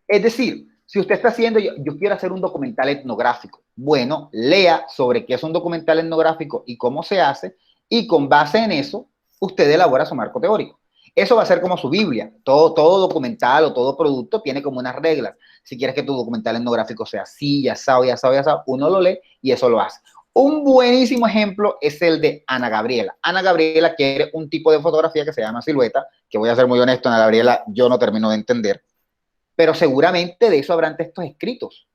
Es decir, si usted está haciendo, yo quiero hacer un documental etnográfico, bueno, lea sobre qué es un documental etnográfico y cómo se hace, y con base en eso, usted elabora su marco teórico. Eso va a ser como su Biblia. Todo documental o todo producto tiene como unas reglas. Si quieres que tu documental etnográfico sea así, ya sabe, ya sabe, ya sabe, uno lo lee y eso lo hace. Un buenísimo ejemplo es el de Ana Gabriela. Ana Gabriela quiere un tipo de fotografía que se llama silueta, que voy a ser muy honesto, Ana Gabriela, yo no termino de entender, pero seguramente de eso habrán textos escritos.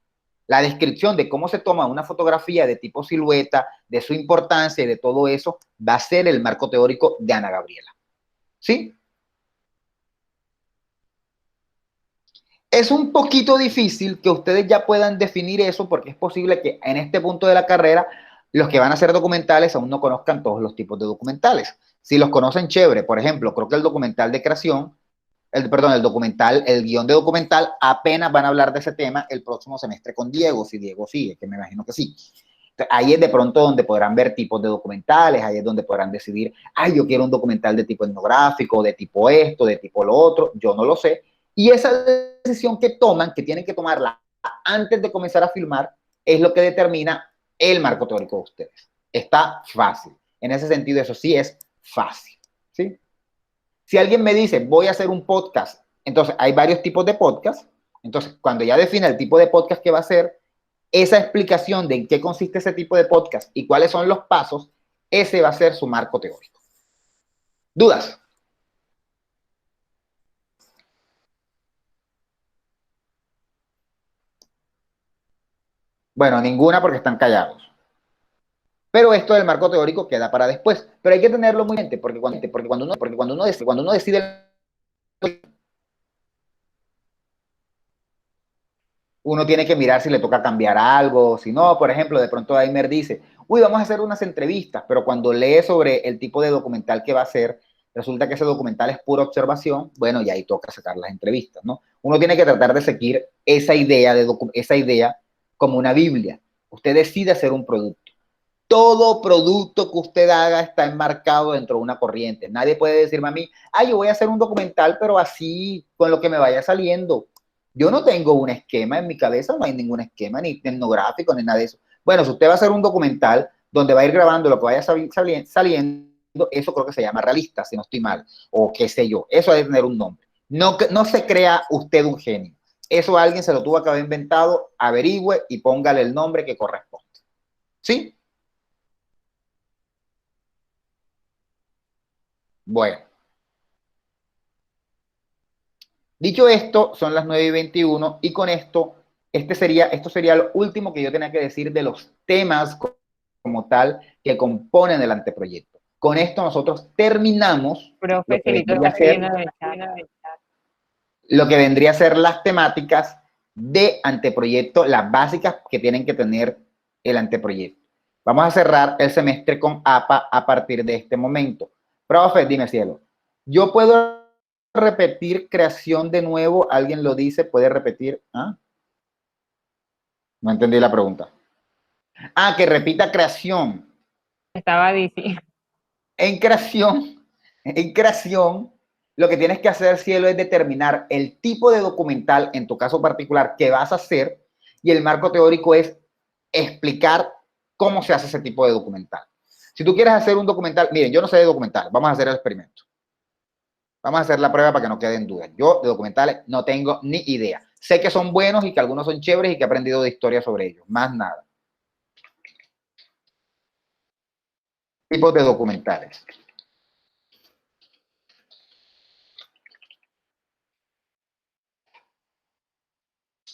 La descripción de cómo se toma una fotografía de tipo silueta, de su importancia y de todo eso, va a ser el marco teórico de Ana Gabriela. ¿Sí? Es un poquito difícil que ustedes ya puedan definir eso porque es posible que en este punto de la carrera los que van a hacer documentales aún no conozcan todos los tipos de documentales. Si los conocen, chévere. Por ejemplo, creo que el documental de creación, el guión de documental, apenas van a hablar de ese tema el próximo semestre con Diego, si Diego sigue, que me imagino que sí. Ahí es de pronto donde podrán ver tipos de documentales, ahí es donde podrán decidir, ay, yo quiero un documental de tipo etnográfico, de tipo esto, de tipo lo otro, yo no lo sé. Y esa decisión que toman, que tienen que tomarla antes de comenzar a filmar, es lo que determina el marco teórico de ustedes. Está fácil. En ese sentido, eso sí es fácil. ¿Sí? Si alguien me dice, voy a hacer un podcast, entonces hay varios tipos de podcast. Entonces, cuando ya defina el tipo de podcast que va a hacer, esa explicación de en qué consiste ese tipo de podcast y cuáles son los pasos, ese va a ser su marco teórico. ¿Dudas? Bueno, ninguna porque están callados. Pero esto del marco teórico queda para después. Pero hay que tenerlo muy en mente porque cuando uno decide, uno tiene que mirar si le toca cambiar algo, si no, por ejemplo, de pronto Aimer dice, uy, vamos a hacer unas entrevistas, pero cuando lee sobre el tipo de documental que va a hacer, resulta que ese documental es pura observación, bueno, y ahí toca sacar las entrevistas, ¿no? Uno tiene que tratar de seguir esa idea como una Biblia. Usted decide hacer un producto. Todo producto que usted haga está enmarcado dentro de una corriente. Nadie puede decirme a mí, yo voy a hacer un documental, pero así, con lo que me vaya saliendo. Yo no tengo un esquema en mi cabeza, no hay ningún esquema, ni etnográfico, ni nada de eso. Bueno, si usted va a hacer un documental donde va a ir grabando lo que vaya saliendo, eso creo que se llama realista, si no estoy mal, o qué sé yo. Eso debe tener un nombre. No se crea usted un genio. Eso alguien se lo tuvo que haber inventado, averigüe y póngale el nombre que corresponde. ¿Sí? Bueno. Dicho esto, son las 9:21 y con esto, esto sería lo último que yo tenía que decir de los temas como tal que componen el anteproyecto. Con esto nosotros terminamos Profe, lo que Celito vendría está a ser escribiendo en el chat. lo que vendría a ser las temáticas de anteproyecto, las básicas que tienen que tener el anteproyecto. Vamos a cerrar el semestre con APA a partir de este momento. Profe, dime cielo, ¿yo puedo repetir creación de nuevo? ¿Alguien lo dice? ¿Puede repetir? ¿Ah? No entendí la pregunta. Ah, que repita creación. Estaba diciendo. En creación, lo que tienes que hacer, cielo, es determinar el tipo de documental, en tu caso particular, que vas a hacer, y el marco teórico es explicar cómo se hace ese tipo de documental. Si tú quieres hacer un documental, miren, yo no sé de documental, vamos a hacer el experimento. Vamos a hacer la prueba para que no queden dudas. Yo de documentales no tengo ni idea. Sé que son buenos y que algunos son chéveres y que he aprendido de historia sobre ellos, más nada. Tipos de documentales.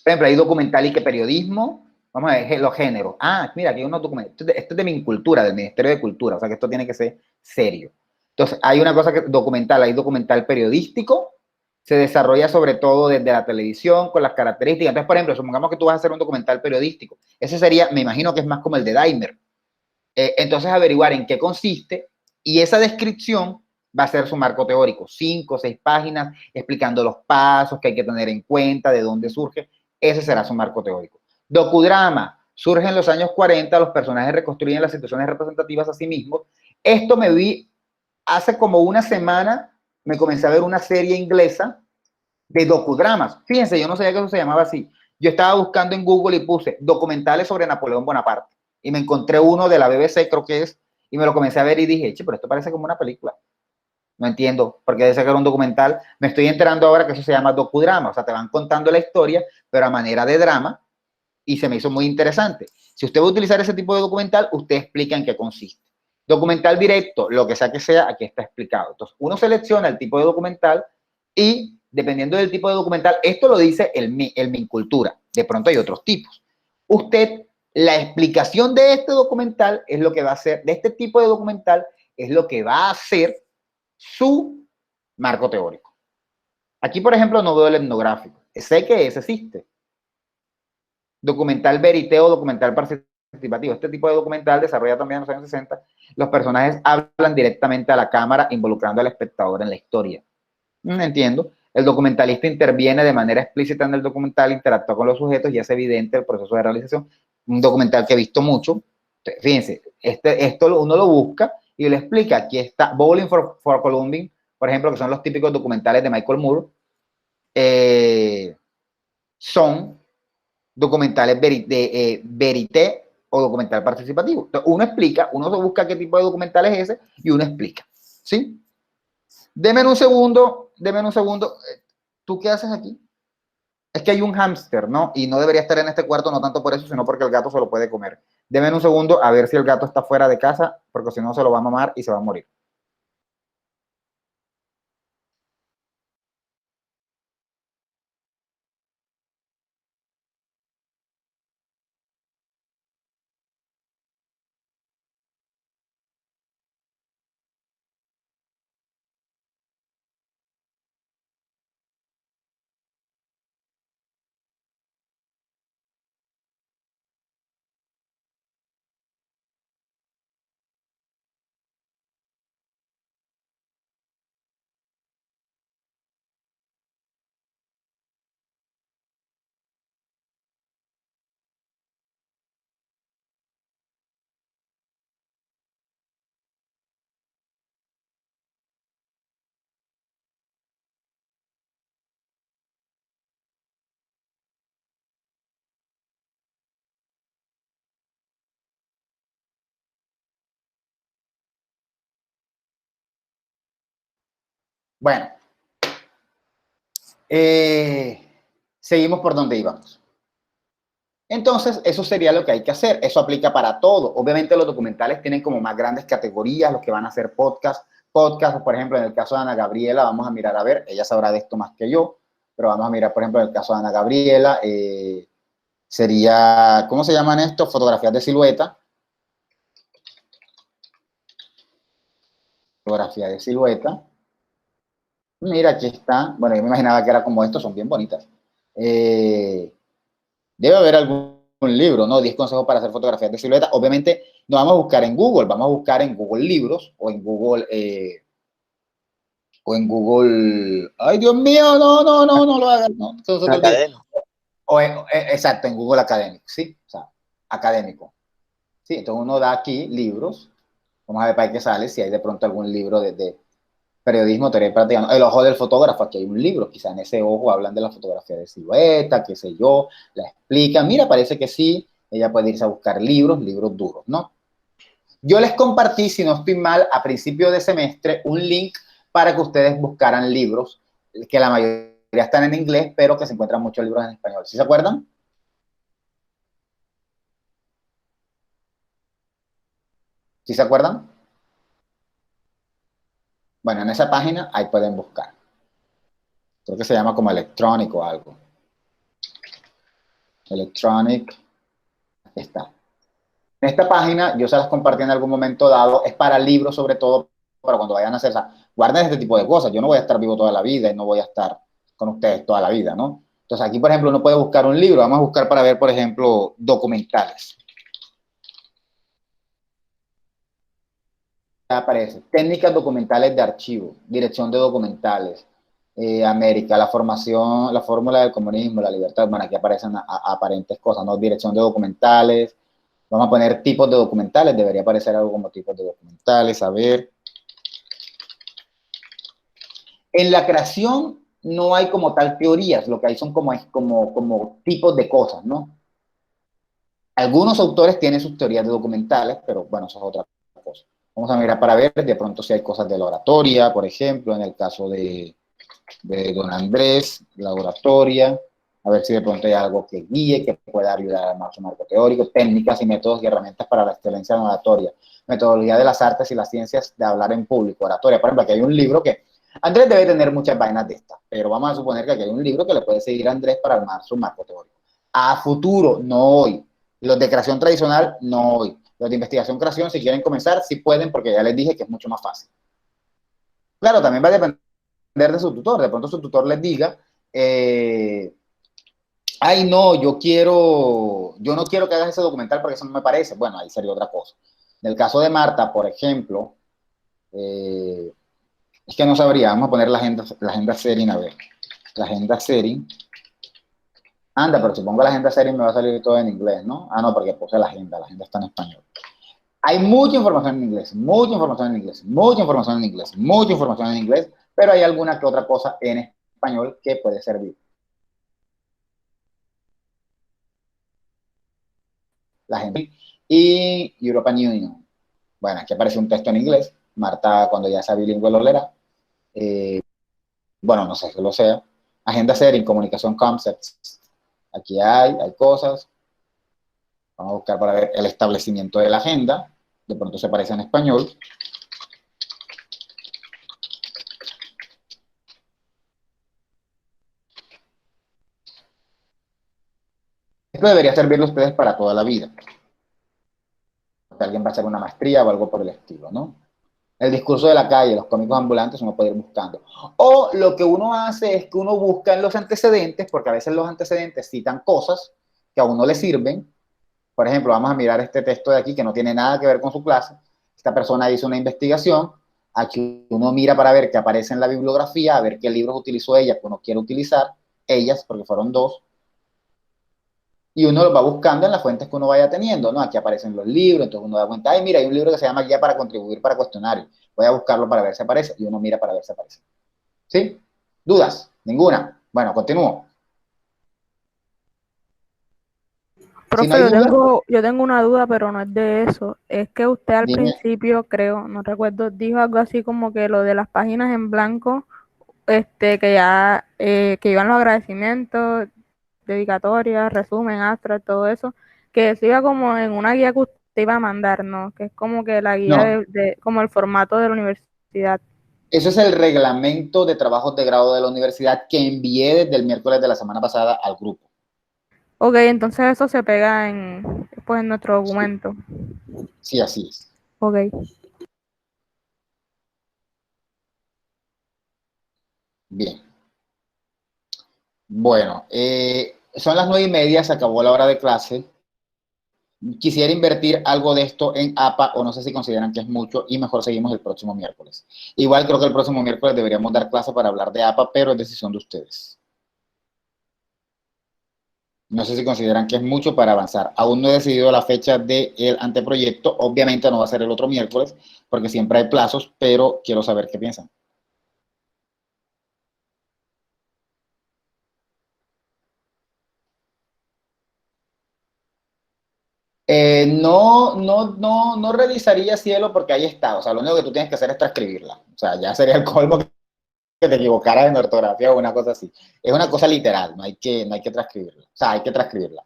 Por ejemplo, hay documental y que periodismo. Vamos a ver los géneros. Ah, mira, aquí hay unos documentos. Esto es de mi cultura, del Ministerio de Cultura. O sea que esto tiene que ser serio. Entonces, hay una cosa que documental, hay documental periodístico. Se desarrolla sobre todo desde la televisión con las características. Entonces, por ejemplo, supongamos que tú vas a hacer un documental periodístico. Ese sería, me imagino que es más como el de Daimer. Entonces, averiguar en qué consiste y esa descripción va a ser su marco teórico. 5 o 6 páginas explicando los pasos que hay que tener en cuenta, de dónde surge. Ese será su marco teórico. Docudrama. Surge en los años 40, los personajes reconstruyen las situaciones representativas a sí mismos. Esto me vi hace como una semana, me comencé a ver una serie inglesa de docudramas. Fíjense, yo no sabía que eso se llamaba así. Yo estaba buscando en Google y puse documentales sobre Napoleón Bonaparte. Y me encontré uno de la BBC, creo que es, y me lo comencé a ver y dije, che, pero esto parece como una película. No entiendo, porque debe ser que era un documental. Me estoy enterando ahora que eso se llama docudrama. O sea, te van contando la historia, pero a manera de drama, y se me hizo muy interesante. Si usted va a utilizar ese tipo de documental, usted explica en qué consiste. Documental directo, lo que sea, aquí está explicado. Entonces, uno selecciona el tipo de documental y, dependiendo del tipo de documental, esto lo dice el Mincultura. De pronto hay otros tipos. Usted, la explicación de este documental es lo que va a hacer, de este tipo de documental, es lo que va a hacer su marco teórico. Aquí, por ejemplo, no veo el etnográfico. Sé que ese existe. Documental verité o documental participativo. Este tipo de documental desarrolla también en los años 60. Los personajes hablan directamente a la cámara, involucrando al espectador en la historia. Entiendo. El documentalista interviene de manera explícita en el documental, interactúa con los sujetos y hace evidente el proceso de realización. Un documental que he visto mucho. Fíjense, esto uno lo busca y le explica. Aquí está Bowling for Columbine, por ejemplo, que son los típicos documentales de Michael Moore. Son documentales verité o documental participativo. Entonces, uno explica, uno busca qué tipo de documental es ese y uno explica. ¿Sí? Deme un segundo. ¿Tú qué haces aquí? Es que hay un hámster, ¿no? Y no debería estar en este cuarto, no tanto por eso, sino porque el gato se lo puede comer. Deme un segundo a ver si el gato está fuera de casa, porque si no se lo va a mamar y se va a morir. Bueno, seguimos por donde íbamos. Entonces, eso sería lo que hay que hacer. Eso aplica para todo. Obviamente, los documentales tienen como más grandes categorías, los que van a hacer podcast, por ejemplo, en el caso de Ana Gabriela, vamos a mirar, a ver, ella sabrá de esto más que yo, pero vamos a mirar, por ejemplo, en el caso de Ana Gabriela, sería, ¿cómo se llaman estos? Fotografías de silueta. fotografía de silueta. Mira, aquí está. Bueno, yo me imaginaba que era como esto, son bien bonitas. Debe haber algún libro, ¿no? 10 consejos para hacer fotografías de silueta. Obviamente, no vamos a buscar en Google, vamos a buscar en Google Libros o en Google... ay Dios mío, no lo hagas, no, Académico. exacto, en Google Académico, ¿sí? O sea, académico, ¿sí? Entonces uno da aquí libros, vamos a ver para qué sale, si hay de pronto algún libro de periodismo, teoría y práctica, ¿no? El ojo del fotógrafo, aquí hay un libro, quizá en ese ojo hablan de la fotografía de silueta, qué sé yo, la explican, mira, parece que sí, ella puede irse a buscar libros duros, ¿no? Yo les compartí, si no estoy mal, a principio de semestre, un link para que ustedes buscaran libros, que la mayoría están en inglés, pero que se encuentran muchos libros en español. ¿Sí se acuerdan? ¿Sí se acuerdan? Bueno, en esa página ahí pueden buscar. Creo que se llama como electrónico o algo. Electronic. Aquí está. En esta página, yo se las compartí en algún momento dado, es para libros sobre todo, para cuando vayan a hacer, o sea, guarden este tipo de cosas. Yo no voy a estar vivo toda la vida y no voy a estar con ustedes toda la vida, ¿no? Entonces aquí, por ejemplo, uno puede buscar un libro. Vamos a buscar para ver, por ejemplo, documentales. Aparece técnicas documentales de archivo, dirección de documentales, América, la formación, la fórmula del comunismo, la libertad. Bueno, aquí aparecen aparentes cosas, ¿no? Dirección de documentales. Vamos a poner tipos de documentales, debería aparecer algo como tipos de documentales, a ver. En la creación no hay como tal teorías, lo que hay son como tipos de cosas, ¿no? Algunos autores tienen sus teorías de documentales, pero bueno, eso es otra cosa. Vamos a mirar para ver de pronto si hay cosas de la oratoria, por ejemplo, en el caso de don Andrés, la oratoria, a ver si de pronto hay algo que guíe, que pueda ayudar al marco marco teórico, técnicas y métodos y herramientas para la excelencia en oratoria, metodología de las artes y las ciencias de hablar en público, oratoria. Por ejemplo, aquí hay un libro que Andrés debe tener muchas vainas de estas, pero vamos a suponer que aquí hay un libro que le puede seguir a Andrés para armar su marco teórico. A futuro, no hoy. Los de creación tradicional, no hoy. Los de investigación creación, si quieren comenzar, sí pueden, porque ya les dije que es mucho más fácil. Claro, también va a depender de su tutor. De pronto su tutor les diga, ay no, yo no quiero que hagas ese documental porque eso no me parece. Bueno, ahí sería otra cosa. En el caso de Marta, por ejemplo, es que no sabría, vamos a poner la agenda Sering, a ver. La agenda Sering. Anda, pero si pongo la agenda Sering me va a salir todo en inglés, ¿no? Ah, no, porque puse la agenda está en español. Hay mucha información en inglés, mucha información en inglés, mucha información en inglés, mucha información en inglés, pero hay alguna que otra cosa en español que puede servir. La gente y European Union. Bueno, aquí aparece un texto en inglés. Marta, cuando ya sea bilingüe, lo leerá. Bueno, no sé si lo sea. Agenda Sering, comunicación concepts. Aquí hay cosas. Vamos a buscar para ver el establecimiento de la agenda. De pronto se aparece en español. Esto debería servirle a ustedes para toda la vida. Alguien va a hacer una maestría o algo por el estilo, ¿no? El discurso de la calle, los cómicos ambulantes, uno puede ir buscando. O lo que uno hace es que uno busca en los antecedentes, porque a veces los antecedentes citan cosas que a uno le sirven. Por ejemplo, vamos a mirar este texto de aquí que no tiene nada que ver con su clase. Esta persona hizo una investigación. Aquí uno mira para ver qué aparece en la bibliografía, a ver qué libros utilizó ella que uno quiere utilizar. Ellas, porque fueron dos. Y uno lo va buscando en las fuentes que uno vaya teniendo, ¿no? Aquí aparecen los libros, entonces uno da cuenta, ay, mira, hay un libro que se llama Guía para contribuir para cuestionario. Voy a buscarlo para ver si aparece, y uno mira para ver si aparece. ¿Sí? ¿Dudas? ¿Ninguna? Bueno, continúo. Si no Profe, hay dudas, yo tengo una duda, pero no es de eso. Es que usted al dime. principio, creo, no recuerdo, dijo algo así como que lo de las páginas en blanco, que ya, que iban los agradecimientos, dedicatorias, resumen, abstract, todo eso, que eso iba como en una guía que usted iba a mandar, ¿no? Que es como que la guía No, como el formato de la universidad. eso es el reglamento de trabajos de grado de la universidad que envié desde el miércoles de la semana pasada al grupo. Ok, entonces eso se pega pues, en nuestro Sí, documento. sí, así es. Ok. Bien. Bueno, son las 9:30, se acabó la hora de clase. Quisiera invertir algo de esto en APA, o no sé si consideran que es mucho, y mejor seguimos el próximo miércoles. Igual creo que el próximo miércoles deberíamos dar clase para hablar de APA, pero es decisión de ustedes. No sé si consideran que es mucho para avanzar. Aún no he decidido la fecha del anteproyecto. Obviamente no va a ser el otro miércoles, porque siempre hay plazos, pero quiero saber qué piensan. No revisaría cielo porque ahí está. O sea, lo único que tú tienes que hacer es transcribirla. O sea, ya sería el colmo que te equivocaras en ortografía o una cosa así. Es una cosa literal, no hay que transcribirla. O sea, hay que transcribirla.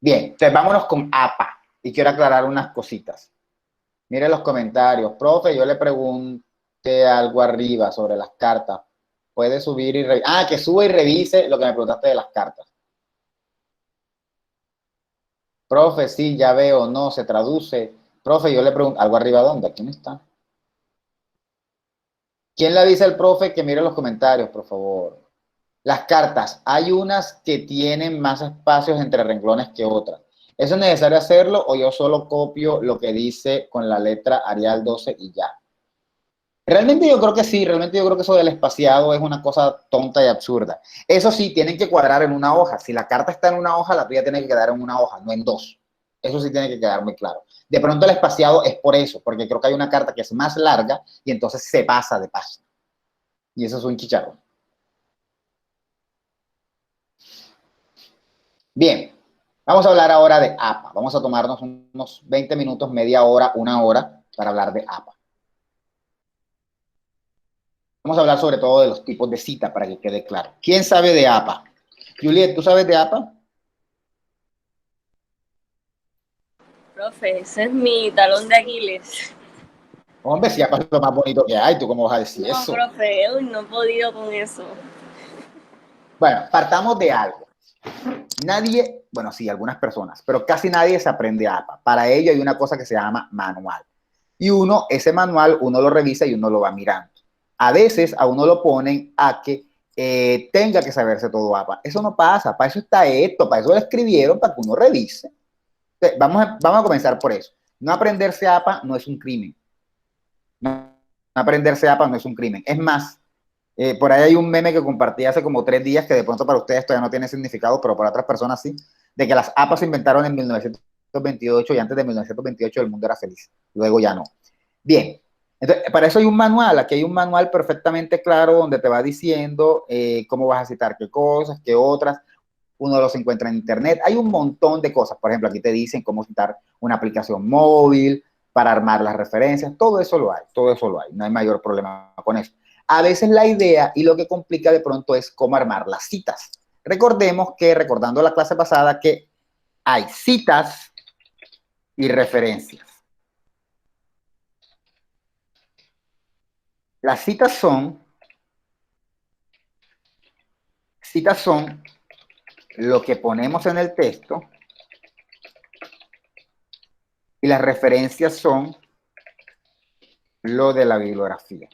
Bien, entonces vámonos con APA. Y quiero aclarar unas cositas. Mire los comentarios. Profe, yo le pregunté algo arriba sobre las cartas. Puede subir y revisar. Ah, que suba y revise lo que me preguntaste de las cartas. Profe, sí, ya veo, no, se traduce. Profe, yo le pregunto, ¿algo arriba dónde? ¿Quién está? ¿Quién le avisa al profe que mire los comentarios, por favor? Las cartas, hay unas que tienen más espacios entre renglones que otras. ¿Eso es necesario hacerlo o yo solo copio lo que dice con la letra Arial 12 y ya? Realmente yo creo que sí, realmente yo creo que eso del espaciado es una cosa tonta y absurda. Eso sí, tienen que cuadrar en una hoja. Si la carta está en una hoja, la tuya tiene que quedar en una hoja, no en dos. Eso sí tiene que quedar muy claro. De pronto el espaciado es por eso, porque creo que hay una carta que es más larga y entonces se pasa de página. Y eso es un chicharrón. Bien, vamos a hablar ahora de APA. Vamos a tomarnos unos 20 minutos, media hora, una hora para hablar de APA. Vamos a hablar sobre todo de los tipos de cita para que quede claro. ¿Quién sabe de APA? Juliet, ¿tú sabes de APA? Profe, ese es mi talón de Aquiles. Hombre, si APA es lo más bonito que hay, ¿tú cómo vas a decir No, eso? profe, uy, no he podido con eso. Bueno, partamos de algo. Nadie, bueno, sí, algunas personas, pero casi nadie se aprende APA. Para ello hay una cosa que se llama manual. Y ese manual, uno lo revisa y uno lo va mirando. A veces a uno lo ponen a que tenga que saberse todo APA. Eso no pasa, para eso está esto, para eso lo escribieron, para que uno revise. Entonces, vamos a comenzar por eso. No aprenderse APA no es un crimen. No aprenderse APA no es un crimen. Es más, por ahí hay un meme que compartí hace como 3 días que de pronto para ustedes todavía no tiene significado, pero para otras personas sí, de que las APA se inventaron en 1928 y antes de 1928 el mundo era feliz. Luego ya no. Bien, entonces, para eso hay un manual. Aquí hay un manual perfectamente claro donde te va diciendo cómo vas a citar qué cosas, qué otras. Uno los encuentra en internet. Hay un montón de cosas. Por ejemplo, aquí te dicen cómo citar una aplicación móvil para armar las referencias. Todo eso lo hay, todo eso lo hay. No hay mayor problema con eso. A veces la idea y lo que complica de pronto es cómo armar las citas. Recordemos que, recordando la clase pasada, que hay citas y referencias. Las citas son lo que ponemos en el texto y las referencias son lo de la bibliografía.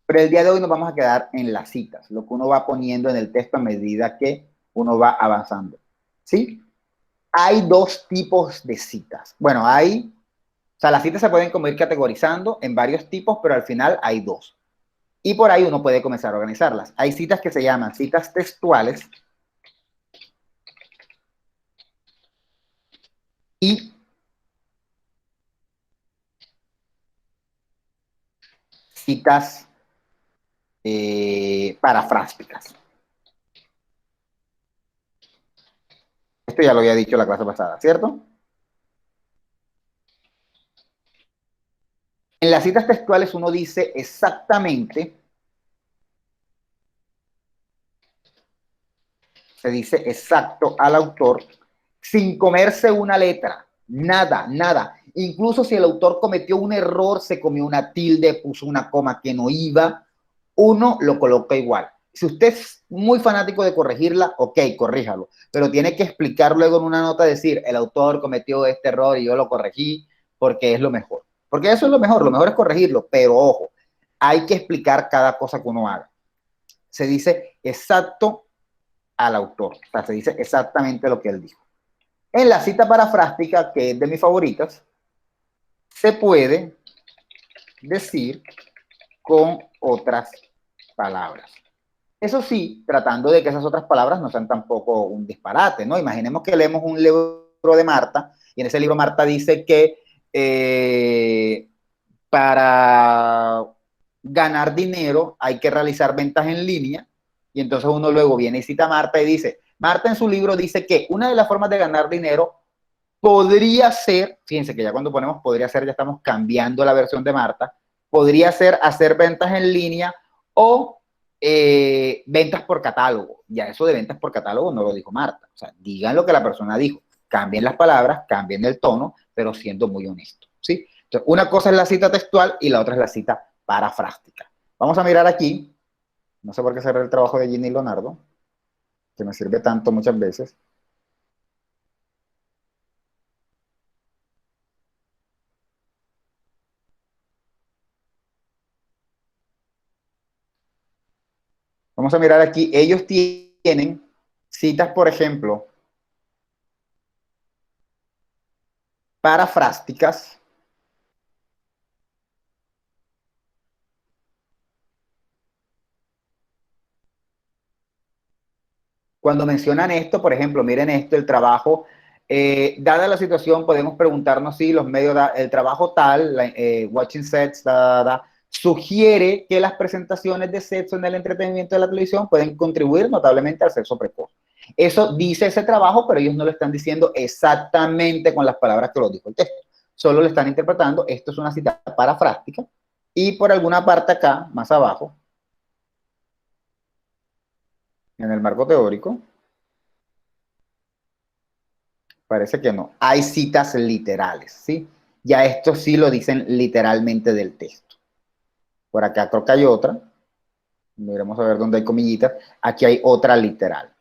Pero el día de hoy nos vamos a quedar en las citas, lo que uno va poniendo en el texto a medida que uno va avanzando. ¿Sí? Hay 2 tipos de citas. Bueno, o sea, las citas se pueden como ir categorizando en varios tipos, pero al final hay 2. Y por ahí uno puede comenzar a organizarlas. Hay citas que se llaman citas textuales y citas parafrásticas. Esto ya lo había dicho la clase pasada, ¿cierto? En las citas textuales uno dice exactamente, se dice exacto al autor sin comerse una letra, nada, nada. Incluso si el autor cometió un error, se comió una tilde, puso una coma que no iba, uno lo coloca igual. Si usted es muy fanático de corregirla, ok, corríjalo, pero tiene que explicar luego en una nota, decir, el autor cometió este error y yo lo corregí porque es lo mejor. Porque eso es lo mejor es corregirlo, pero ojo, hay que explicar cada cosa que uno haga. Se dice exacto al autor, o sea, se dice exactamente lo que él dijo. En la cita parafrástica, que es de mis favoritas, se puede decir con otras palabras. Eso sí, tratando de que esas otras palabras no sean tampoco un disparate, ¿no? Imaginemos que leemos un libro de Marta, y en ese libro Marta dice que para ganar dinero hay que realizar ventas en línea, y entonces uno luego viene y cita a Marta y dice, Marta en su libro dice que una de las formas de ganar dinero podría ser, fíjense que ya cuando ponemos podría ser, ya estamos cambiando la versión de Marta, podría ser hacer ventas en línea o ventas por catálogo. Ya eso de ventas por catálogo no lo dijo Marta. O sea, digan lo que la persona dijo. Cambien las palabras, cambien el tono, pero siendo muy honesto, ¿sí? Entonces, una cosa es la cita textual y la otra es la cita parafrástica. Vamos a mirar aquí. No sé por qué cerré el trabajo de Ginny Leonardo, que me sirve tanto muchas veces. Vamos a mirar aquí. Ellos tienen citas, por ejemplo, parafrásticas. Cuando mencionan esto, por ejemplo, miren esto, el trabajo, dada la situación, podemos preguntarnos si los medios, el trabajo tal, watching sets, sugiere que las presentaciones de sexo en el entretenimiento de la televisión pueden contribuir notablemente al sexo precoz. Eso dice ese trabajo, pero ellos no lo están diciendo exactamente con las palabras que lo dijo el texto. Solo lo están interpretando. Esto es una cita parafrástica. Y por alguna parte acá, más abajo, en el marco teórico, parece que no. Hay citas literales, ¿sí? Ya esto sí lo dicen literalmente del texto. Por acá creo que hay otra. Miremos a ver dónde hay comillitas. Aquí hay otra literal.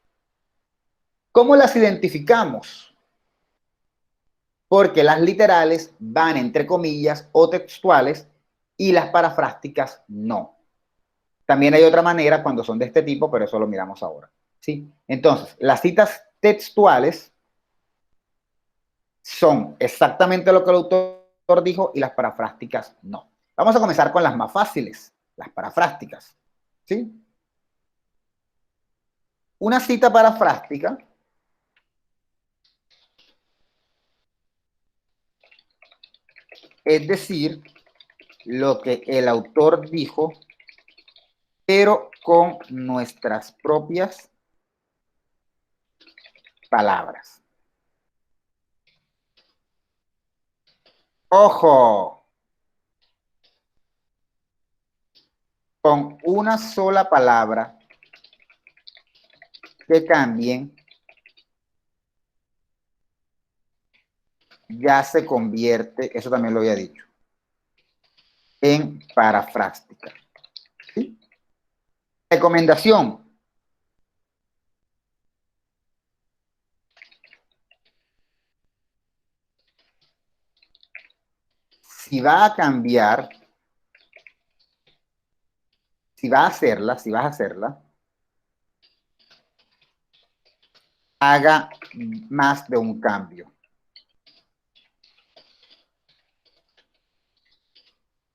¿Cómo las identificamos? Porque las literales van entre comillas o textuales y las parafrásticas no. También hay otra manera cuando son de este tipo, pero eso lo miramos ahora, ¿sí? Entonces, las citas textuales son exactamente lo que el autor dijo y las parafrásticas no. Vamos a comenzar con las más fáciles, las parafrásticas, ¿sí? Una cita parafrástica es decir, lo que el autor dijo, pero con nuestras propias palabras. ¡Ojo! Con una sola palabra que cambien, ya se convierte, eso también lo había dicho, en parafrástica. ¿Sí? Recomendación. Si va a cambiar, si vas a hacerla, haga más de un cambio.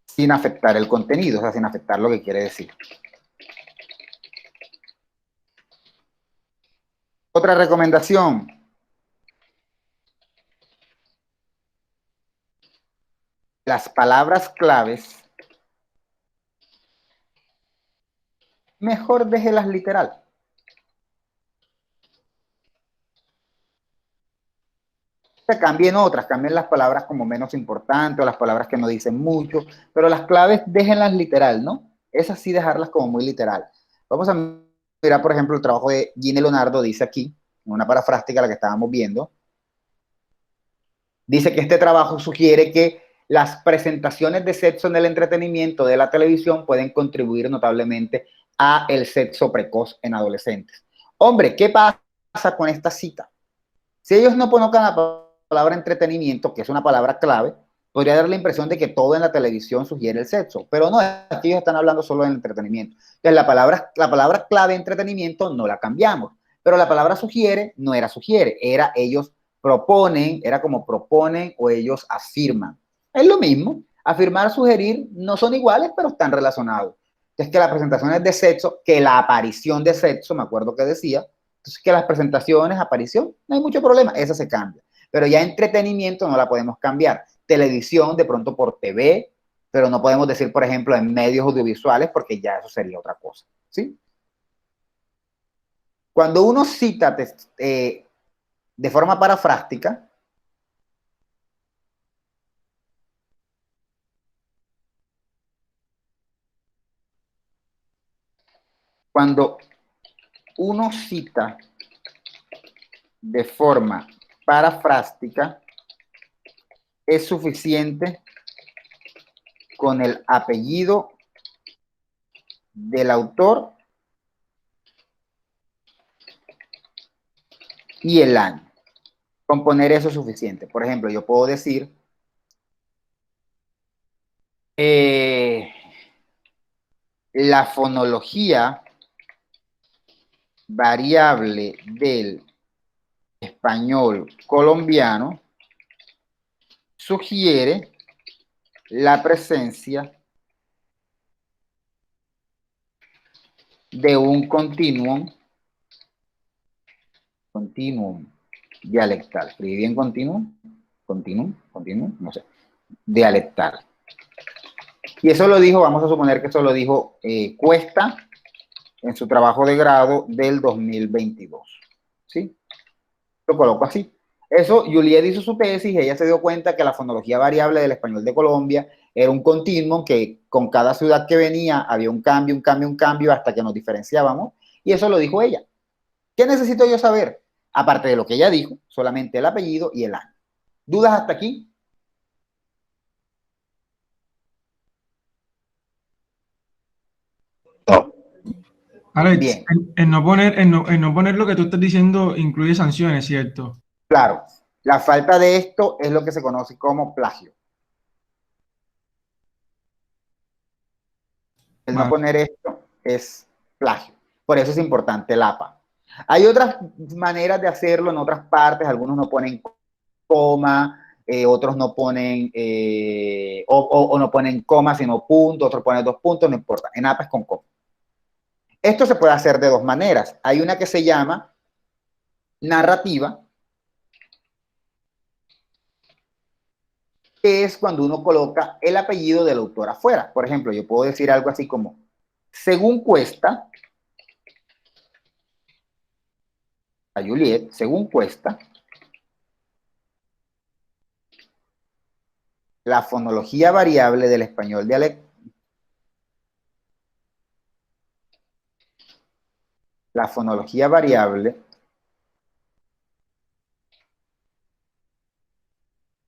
Sin afectar el contenido, o sea, sin afectar lo que quiere decir. Otra recomendación. Las palabras claves, mejor déjelas literal. Se cambien otras, cambien las palabras como menos importantes o las palabras que no dicen mucho, pero las claves déjenlas literal, ¿no? Esas sí dejarlas como muy literal. Vamos a mirar, por ejemplo, el trabajo de Ginny Leonardo, dice aquí, en una parafrástica la que estábamos viendo, dice que este trabajo sugiere que las presentaciones de sexo en el entretenimiento de la televisión pueden contribuir notablemente a el sexo precoz en adolescentes. Hombre, ¿qué pasa con esta cita? Si ellos no colocan la palabra entretenimiento, que es una palabra clave, podría dar la impresión de que todo en la televisión sugiere el sexo, pero no, aquí ellos están hablando solo del entretenimiento. Entonces, la palabra clave entretenimiento no la cambiamos, pero la palabra sugiere no era sugiere, era ellos proponen, era como proponen o ellos afirman. Es lo mismo, afirmar, sugerir no son iguales, pero están relacionados. Es que las presentaciones de sexo, que la aparición de sexo, me acuerdo que decía, entonces que las presentaciones, aparición, no hay mucho problema, esa se cambia. Pero ya entretenimiento no la podemos cambiar. Televisión, de pronto por TV, pero no podemos decir, por ejemplo, en medios audiovisuales, porque ya eso sería otra cosa, ¿sí? Cuando uno cita de forma parafrástica, cuando uno cita de forma parafrástica, es suficiente con el apellido del autor y el año. Con poner eso es suficiente. Por ejemplo, yo puedo decir la fonología variable del español colombiano sugiere la presencia de un continuum dialectal. ¿Escribí bien continuum, no sé, dialectal. Y eso lo dijo, vamos a suponer que eso lo dijo Cuesta en su trabajo de grado del 2022. ¿Sí? Lo coloco así. Eso, Juliet hizo su tesis y ella se dio cuenta que la fonología variable del español de Colombia era un continuum que con cada ciudad que venía había un cambio hasta que nos diferenciábamos. Y eso lo dijo ella. ¿Qué necesito yo saber? Aparte de lo que ella dijo, solamente el apellido y el año. ¿Dudas hasta aquí? Alex, Bien. el no poner lo que tú estás diciendo incluye sanciones, ¿cierto? Claro, la falta de esto es lo que se conoce como plagio. El no Vale. poner esto es plagio. Por eso es importante el APA. Hay otras maneras de hacerlo en otras partes. Algunos no ponen coma, otros no ponen o no ponen coma, sino punto, otros ponen 2 puntos, no importa. En APA es con coma. Esto se puede hacer de 2 maneras. Hay una que se llama narrativa, que es cuando uno coloca el apellido del autor afuera. Por ejemplo, yo puedo decir algo así como, según Cuesta, a Juliet, según Cuesta, la fonología variable del español dialectal, la fonología variable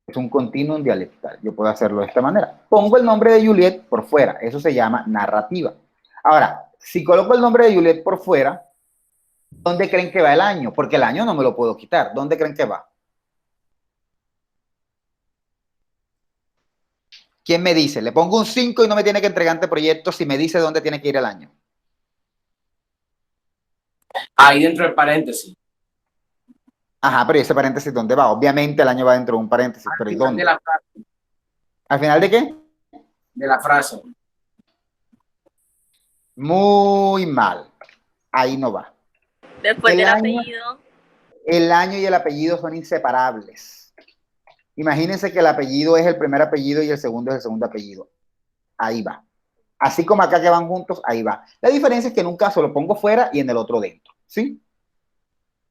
es un continuum dialectal. Yo puedo hacerlo de esta manera. Pongo el nombre de Juliet por fuera. Eso se llama narrativa. Ahora, si coloco el nombre de Juliet por fuera, ¿dónde creen que va el año? Porque el año no me lo puedo quitar. ¿Dónde creen que va? ¿Quién me dice? Le pongo un 5 y no me tiene que entregar anteproyecto si me dice dónde tiene que ir el año. Ahí dentro del paréntesis. Ajá, pero ¿y ese paréntesis dónde va? Obviamente el año va dentro de un paréntesis, pero ¿y dónde? De la frase. ¿Al final de qué? De la frase. Muy mal. Ahí no va. Después El del año- apellido. El año y el apellido son inseparables. Imagínense que el apellido es el primer apellido y el segundo es el segundo apellido. Ahí va. Así como acá que van juntos, ahí va. La diferencia es que en un caso lo pongo fuera y en el otro dentro. ¿Sí?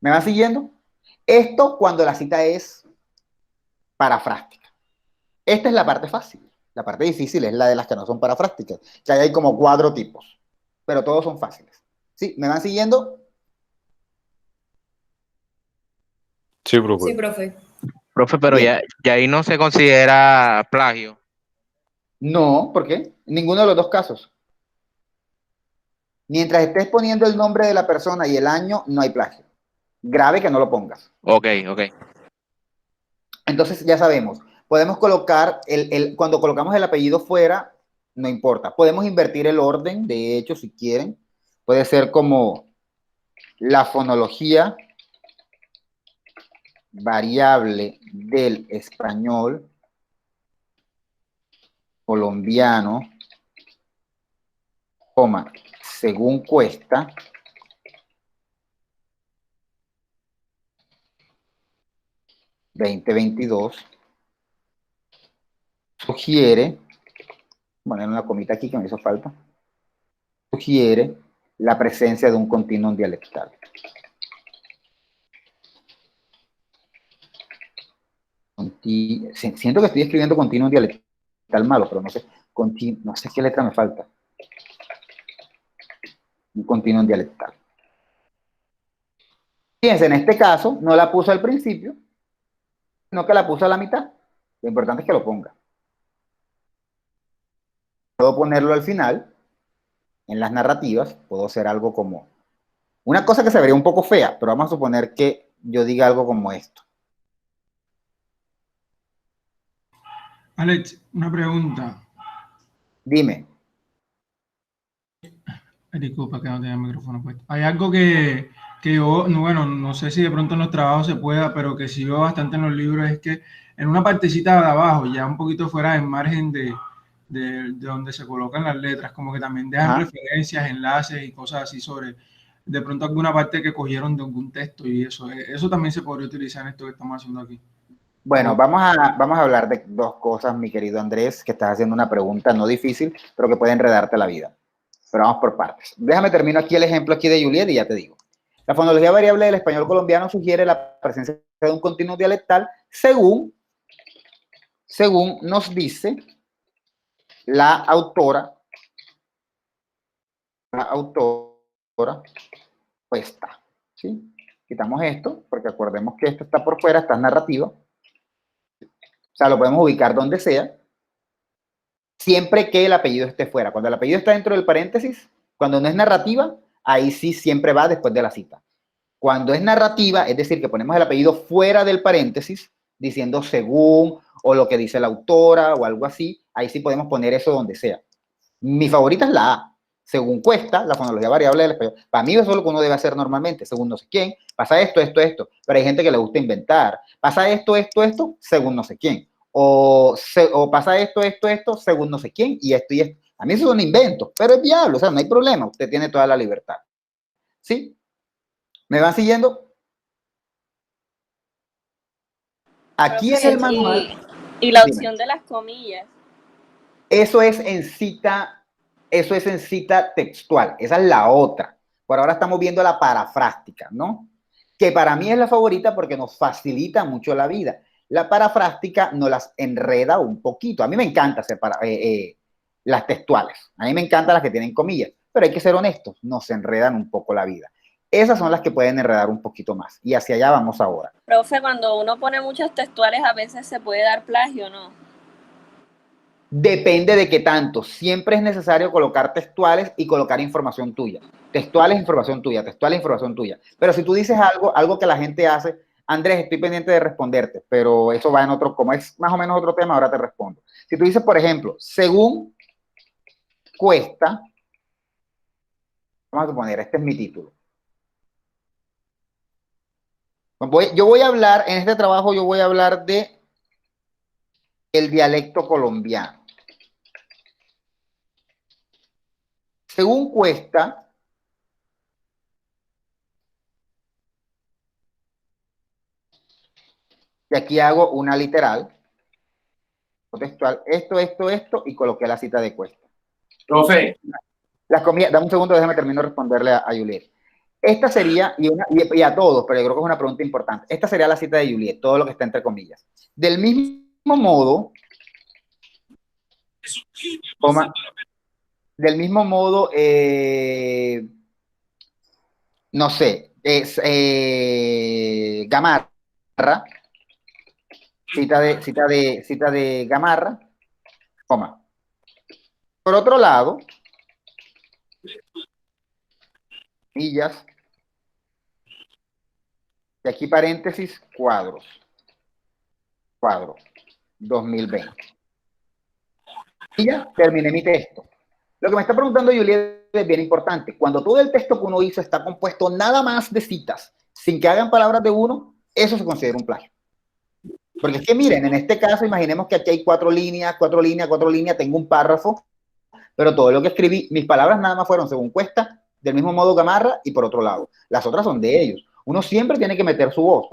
¿Me van siguiendo? Esto cuando la cita es parafrástica. Esta es la parte fácil. La parte difícil es la de las que no son parafrásticas, que ahí hay como 4 tipos, pero todos son fáciles. ¿Sí? ¿Me van siguiendo? Sí, profe. Sí, profe. Profe, pero Bien. ya ahí no se considera plagio. No, ¿por qué? Ninguno de los 2 casos. Mientras estés poniendo el nombre de la persona y el año, no hay plagio. Grave que no lo pongas. Ok. Entonces ya sabemos, Podemos colocar, cuando colocamos el apellido fuera, no importa. Podemos invertir el orden, de hecho, si quieren. Puede ser como la fonología variable del español colombiano, coma, según Cuesta, (2022) sugiere, poner una comita aquí que me hizo falta, sugiere la presencia de un continuum dialectal. Siento que estoy escribiendo continuum dialectal malo, pero no sé, no sé qué letra me falta. Un continuum dialectal. Fíjense, en este caso no la puse al principio, sino que la puse a la mitad. Lo importante es que lo ponga. Puedo ponerlo al final. En las narrativas puedo hacer algo como una cosa que se vería un poco fea, pero vamos a suponer que yo diga algo como esto. Alex, una pregunta. Dime. Disculpa que no tenía el micrófono puesto. Hay algo que yo, bueno, no sé si de pronto en los trabajos se pueda, pero que sí veo bastante en los libros, es que en una partecita de abajo, ya un poquito fuera del margen de donde se colocan las letras, como que también dejan referencias, enlaces y cosas así sobre, de pronto alguna parte que cogieron de algún texto y eso. Eso también se podría utilizar en esto que estamos haciendo aquí. Bueno, vamos a hablar de dos cosas, mi querido Andrés, que estás haciendo una pregunta no difícil, pero que puede enredarte la vida. Pero vamos por partes. Déjame termino aquí el ejemplo aquí de Juliet y ya te digo. La fonología variable del español colombiano sugiere la presencia de un continuo dialectal según nos dice la autora Cuesta. ¿Sí? Quitamos esto, porque acordemos que esto está por fuera, está en narrativa. O sea, lo podemos ubicar donde sea, siempre que el apellido esté fuera. Cuando el apellido está dentro del paréntesis, cuando no es narrativa, ahí sí siempre va después de la cita. Cuando es narrativa, es decir, que ponemos el apellido fuera del paréntesis, diciendo según, o lo que dice la autora, o algo así, ahí sí podemos poner eso donde sea. Mi favorita es la A. Según Cuesta, la fonología variable del español. Para mí eso es lo que uno debe hacer normalmente, según no sé quién. Pasa esto, esto, esto. Pero hay gente que le gusta inventar. Pasa esto, esto, esto, según no sé quién. O pasa esto, esto, esto, según no sé quién. Y esto y esto. A mí eso es un invento, pero es viable. O sea, no hay problema. Usted tiene toda la libertad. ¿Sí? ¿Me van siguiendo? Aquí en el manual. Y la opción de las comillas. Eso es en cita textual. Esa es la otra. Por ahora estamos viendo la parafrástica, ¿no? Que para mí es la favorita porque nos facilita mucho la vida. La parafrástica nos las enreda un poquito. A mí me encanta hacer las textuales. A mí me encantan las que tienen comillas. Pero hay que ser honestos, nos enredan un poco la vida. Esas son las que pueden enredar un poquito más. Y hacia allá vamos ahora. Profe, cuando uno pone muchas textuales, a veces se puede dar plagio, ¿no? Depende de qué tanto. Siempre es necesario colocar textuales y colocar información tuya. Textuales, información tuya. Textuales, información tuya. Pero si tú dices algo que la gente hace, Andrés, estoy pendiente de responderte, pero eso va en otro, como es más o menos otro tema, ahora te respondo. Si tú dices, por ejemplo, según Cuesta, vamos a suponer, este es mi título. Yo voy a hablar, en este trabajo yo voy a hablar de el dialecto colombiano. Según Cuesta, y aquí hago una literal, textual, esto, y coloqué la cita de Cuesta. Profe. Las comillas, dame un segundo, déjame termino de responderle a Juliet. Esta sería, y a todos, pero yo creo que es una pregunta importante, esta sería la cita de Juliet, todo lo que está entre comillas. Del mismo modo, no sé, Gamarra, cita de Gamarra, coma. Por otro lado, millas, y aquí paréntesis, cuadro. 2020. Y ya terminé mi texto. Lo que me está preguntando Juliet es bien importante. Cuando todo el texto que uno hizo está compuesto nada más de citas, sin que hagan palabras de uno, eso se considera un plagio. Porque es que miren, en este caso, imaginemos que aquí hay 4 líneas, tengo un párrafo, pero todo lo que escribí, mis palabras nada más fueron según Cuesta, del mismo modo Gamarra y por otro lado. Las otras son de ellos. Uno siempre tiene que meter su voz.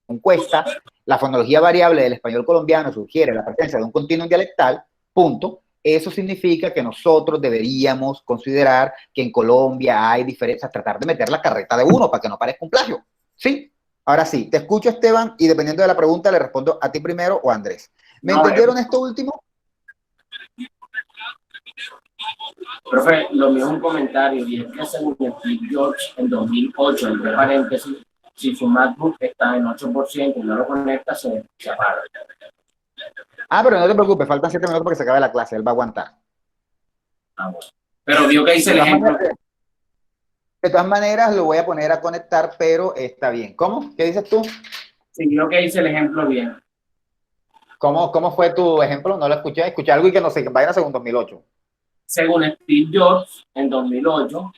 En Cuesta, la fonología variable del español colombiano sugiere la presencia de un continuum dialectal, punto. Eso significa que nosotros deberíamos considerar que en Colombia hay diferencias, tratar de meter la carreta de uno para que no parezca un plagio. ¿Sí? Ahora sí, te escucho, Esteban, y dependiendo de la pregunta le respondo a ti primero o a Andrés. ¿Me entendieron esto último? Profe, lo mío es un comentario, y es que según Steve Jobs en 2008, entre paréntesis, si su MacBook está en 8% y no lo conecta, se apaga. Ah, pero no te preocupes, faltan 7 minutos para que se acabe la clase, él va a aguantar. Ah, bueno. Pero vio que hice el ejemplo. De todas maneras, lo voy a poner a conectar, pero está bien. ¿Cómo? ¿Qué dices tú? Sí, vio que hice el ejemplo bien. ¿Cómo fue tu ejemplo? No lo escuché. Escuché algo y que no sé, que vayan según 2008. Según Steve Jobs, en 2008,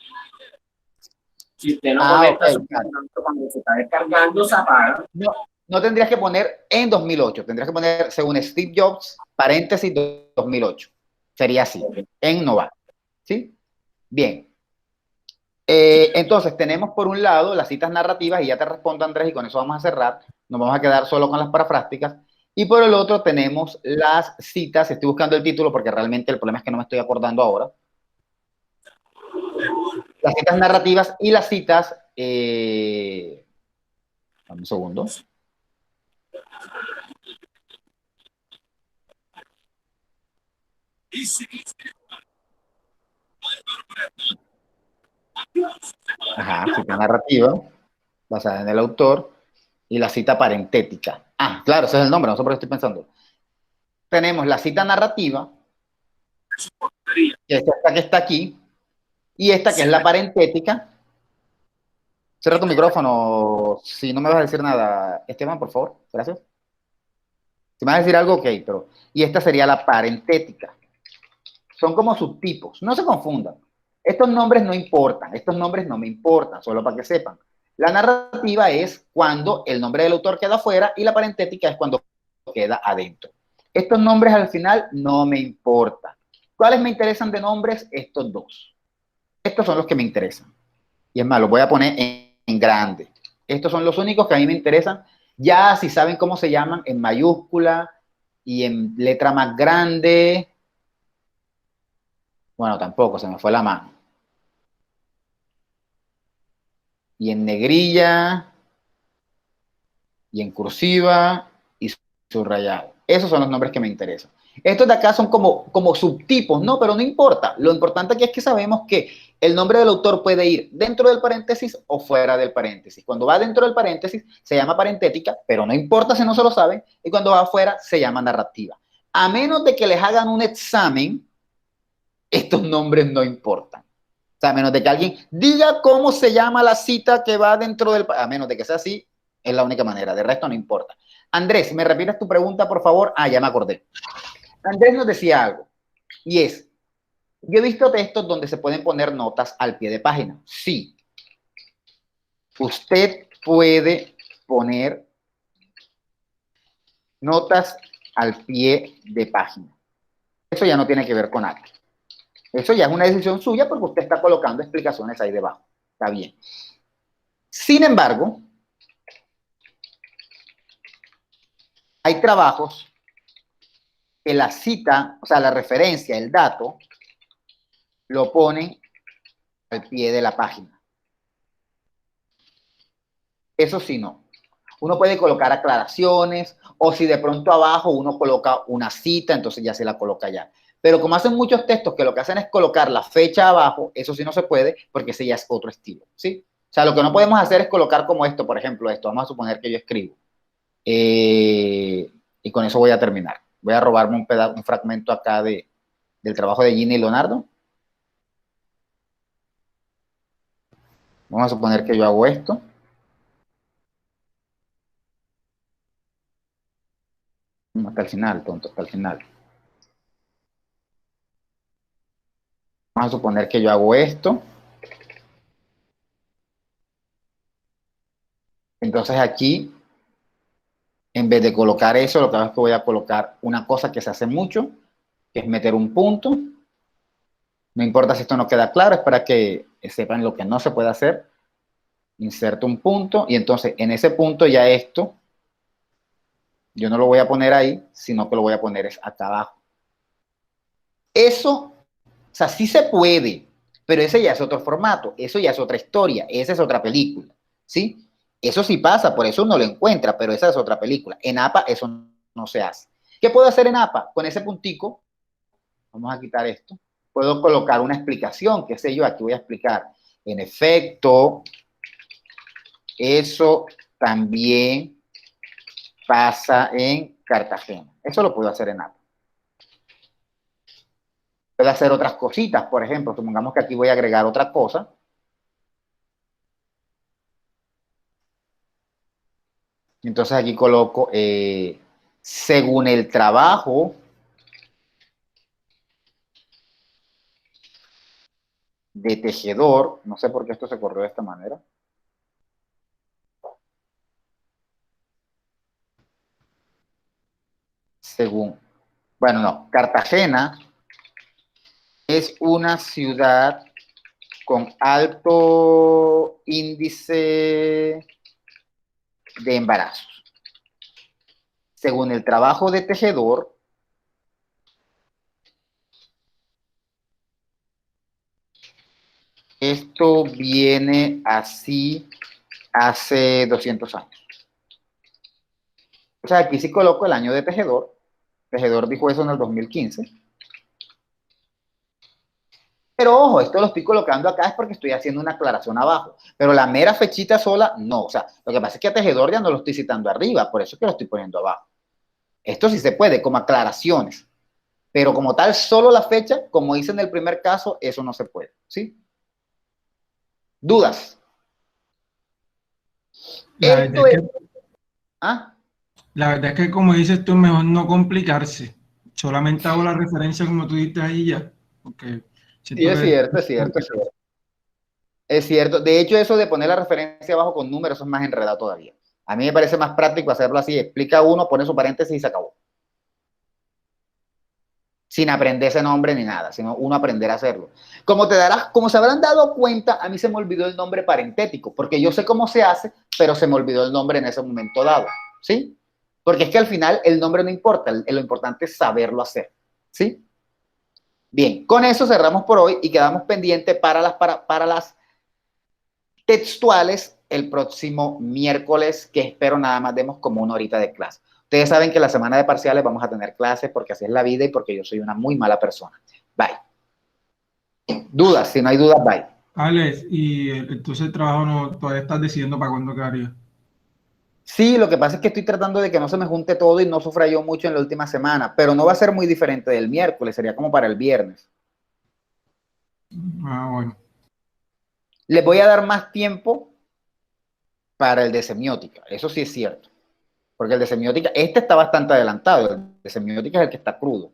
si usted no conecta su computador cuando se está descargando, se apaga. No tendrías que poner en 2008, tendrías que poner según Steve Jobs, paréntesis 2008. Sería así, en no va. ¿Sí? Bien. Entonces, tenemos por un lado las citas narrativas, y ya te respondo, Andrés, y con eso vamos a cerrar. Nos vamos a quedar solo con las parafrásticas. Y por el otro tenemos las citas, estoy buscando el título porque realmente el problema es que no me estoy acordando ahora. Las citas narrativas y las citas... dame un segundo. Ajá, cita narrativa, basada en el autor, y la cita parentética. Ah, claro, ese es el nombre, no sé por qué estoy pensando. Tenemos la cita narrativa, que es esta que está aquí, y esta que es la parentética. Cierra tu micrófono, si no me vas a decir nada, Esteban, por favor, gracias. Si me vas a decir algo, ok, pero... Y esta sería la parentética. Son como subtipos, no se confundan. Estos nombres no importan, estos nombres no me importan, solo para que sepan. La narrativa es cuando el nombre del autor queda afuera y la parentética es cuando queda adentro. Estos nombres al final no me importan. ¿Cuáles me interesan de nombres? Estos dos. Estos son los que me interesan. Y es más, los voy a poner en grande. Estos son los únicos que a mí me interesan. Ya si saben cómo se llaman, en mayúscula y en letra más grande. Bueno, tampoco, se me fue la mano. Y en negrilla, y en cursiva, y subrayado. Esos son los nombres que me interesan. Estos de acá son como subtipos, ¿no? Pero no importa. Lo importante aquí es que sabemos que el nombre del autor puede ir dentro del paréntesis o fuera del paréntesis. Cuando va dentro del paréntesis se llama parentética, pero no importa si no se lo saben, y cuando va afuera se llama narrativa. A menos de que les hagan un examen, estos nombres no importan. O sea, a menos de que alguien diga cómo se llama la cita que va dentro del... A menos de que sea así, es la única manera. De resto no importa. Andrés, ¿me repites tu pregunta, por favor? Ah, ya me acordé. Andrés nos decía algo, y es, yo he visto textos donde se pueden poner notas al pie de página. Sí. Usted puede poner notas al pie de página. Eso ya no tiene que ver con algo. Eso ya es una decisión suya porque usted está colocando explicaciones ahí debajo. Está bien. Sin embargo, hay trabajos que la cita, o sea, la referencia, el dato, lo ponen al pie de la página. Eso sí no. Uno puede colocar aclaraciones, o si de pronto abajo uno coloca una cita, entonces ya se la coloca allá. Pero como hacen muchos textos que lo que hacen es colocar la fecha abajo, eso sí no se puede, porque ese ya es otro estilo, ¿sí? O sea, lo que no podemos hacer es colocar como esto, por ejemplo, esto. Vamos a suponer que yo escribo. Y con eso voy a terminar. Voy a robarme un fragmento acá del trabajo de Gina y Leonardo. Vamos a suponer que yo hago esto. Hasta el final, tonto, hasta el final. Vamos a suponer que yo hago esto. Entonces aquí, en vez de colocar eso, lo que hago es que voy a colocar una cosa que se hace mucho, que es meter un punto. No importa si esto no queda claro, es para que sepan lo que no se puede hacer. Inserto un punto y entonces en ese punto ya esto, yo no lo voy a poner ahí, sino que lo voy a poner es acá abajo. Eso, o sea, sí se puede, pero ese ya es otro formato, eso ya es otra historia, esa es otra película, ¿sí? Eso sí pasa, por eso uno lo encuentra, pero esa es otra película. En APA eso no se hace. ¿Qué puedo hacer en APA? Con ese puntico, vamos a quitar esto, puedo colocar una explicación, qué sé yo, aquí voy a explicar. En efecto, eso también pasa en Cartagena. Eso lo puedo hacer en APA. Puedo hacer otras cositas, por ejemplo, supongamos que aquí voy a agregar otra cosa. Entonces aquí coloco, según el trabajo de tejedor, no sé por qué esto se corrió de esta manera. Según, bueno, no, Cartagena es una ciudad con alto índice de embarazos. Según el trabajo de tejedor, esto viene así hace 200 años. O sea, aquí sí coloco el año de tejedor. Tejedor dijo eso en el 2015. Pero ojo, esto lo estoy colocando acá es porque estoy haciendo una aclaración abajo. Pero la mera fechita sola, no. O sea, lo que pasa es que a tejedor ya no lo estoy citando arriba, por eso es que lo estoy poniendo abajo. Esto sí se puede, como aclaraciones. Pero como tal, solo la fecha, como hice en el primer caso, eso no se puede. ¿Sí? ¿Dudas? La verdad, es que, ¿Ah? la verdad es que, como dices tú, es mejor no complicarse. Solamente hago la referencia como tú diste ahí y ya. Porque Sí, es cierto, es cierto, es cierto. Es cierto. De hecho, eso de poner la referencia abajo con números es más enredado todavía. A mí me parece más práctico hacerlo así. Explica uno, pone su paréntesis y se acabó. Sin aprender ese nombre ni nada, sino uno aprender a hacerlo. Como se habrán dado cuenta, a mí se me olvidó el nombre parentético, porque yo sé cómo se hace, pero se me olvidó el nombre en ese momento dado, ¿sí? Porque es que al final el nombre no importa, lo importante es saberlo hacer, ¿sí? Bien, con eso cerramos por hoy y quedamos pendientes para las textuales el próximo miércoles, que espero nada más demos como 1 horita de clase. Ustedes saben que la semana de parciales vamos a tener clases porque así es la vida y porque yo soy una muy mala persona. Bye. Dudas, si no hay dudas, bye. Alex, y entonces el trabajo no, todavía estás decidiendo para cuándo quedaría. Sí, lo que pasa es que estoy tratando de que no se me junte todo y no sufra yo mucho en la última semana, pero no va a ser muy diferente del miércoles, sería como para el viernes. Ah, bueno. Les voy a dar más tiempo para el de semiótica, eso sí es cierto. Porque el de semiótica, este está bastante adelantado, el de semiótica es el que está crudo.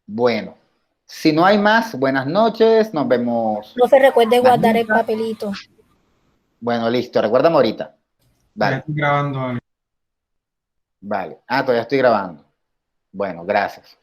Bueno, si no hay más, buenas noches, nos vemos. Profe, recuerde guardar el Mañana. papelito. Bueno, listo, recuérdame ahorita. Ya Vale, estoy grabando, Alex. vale. Ah, todavía estoy grabando. Bueno, gracias.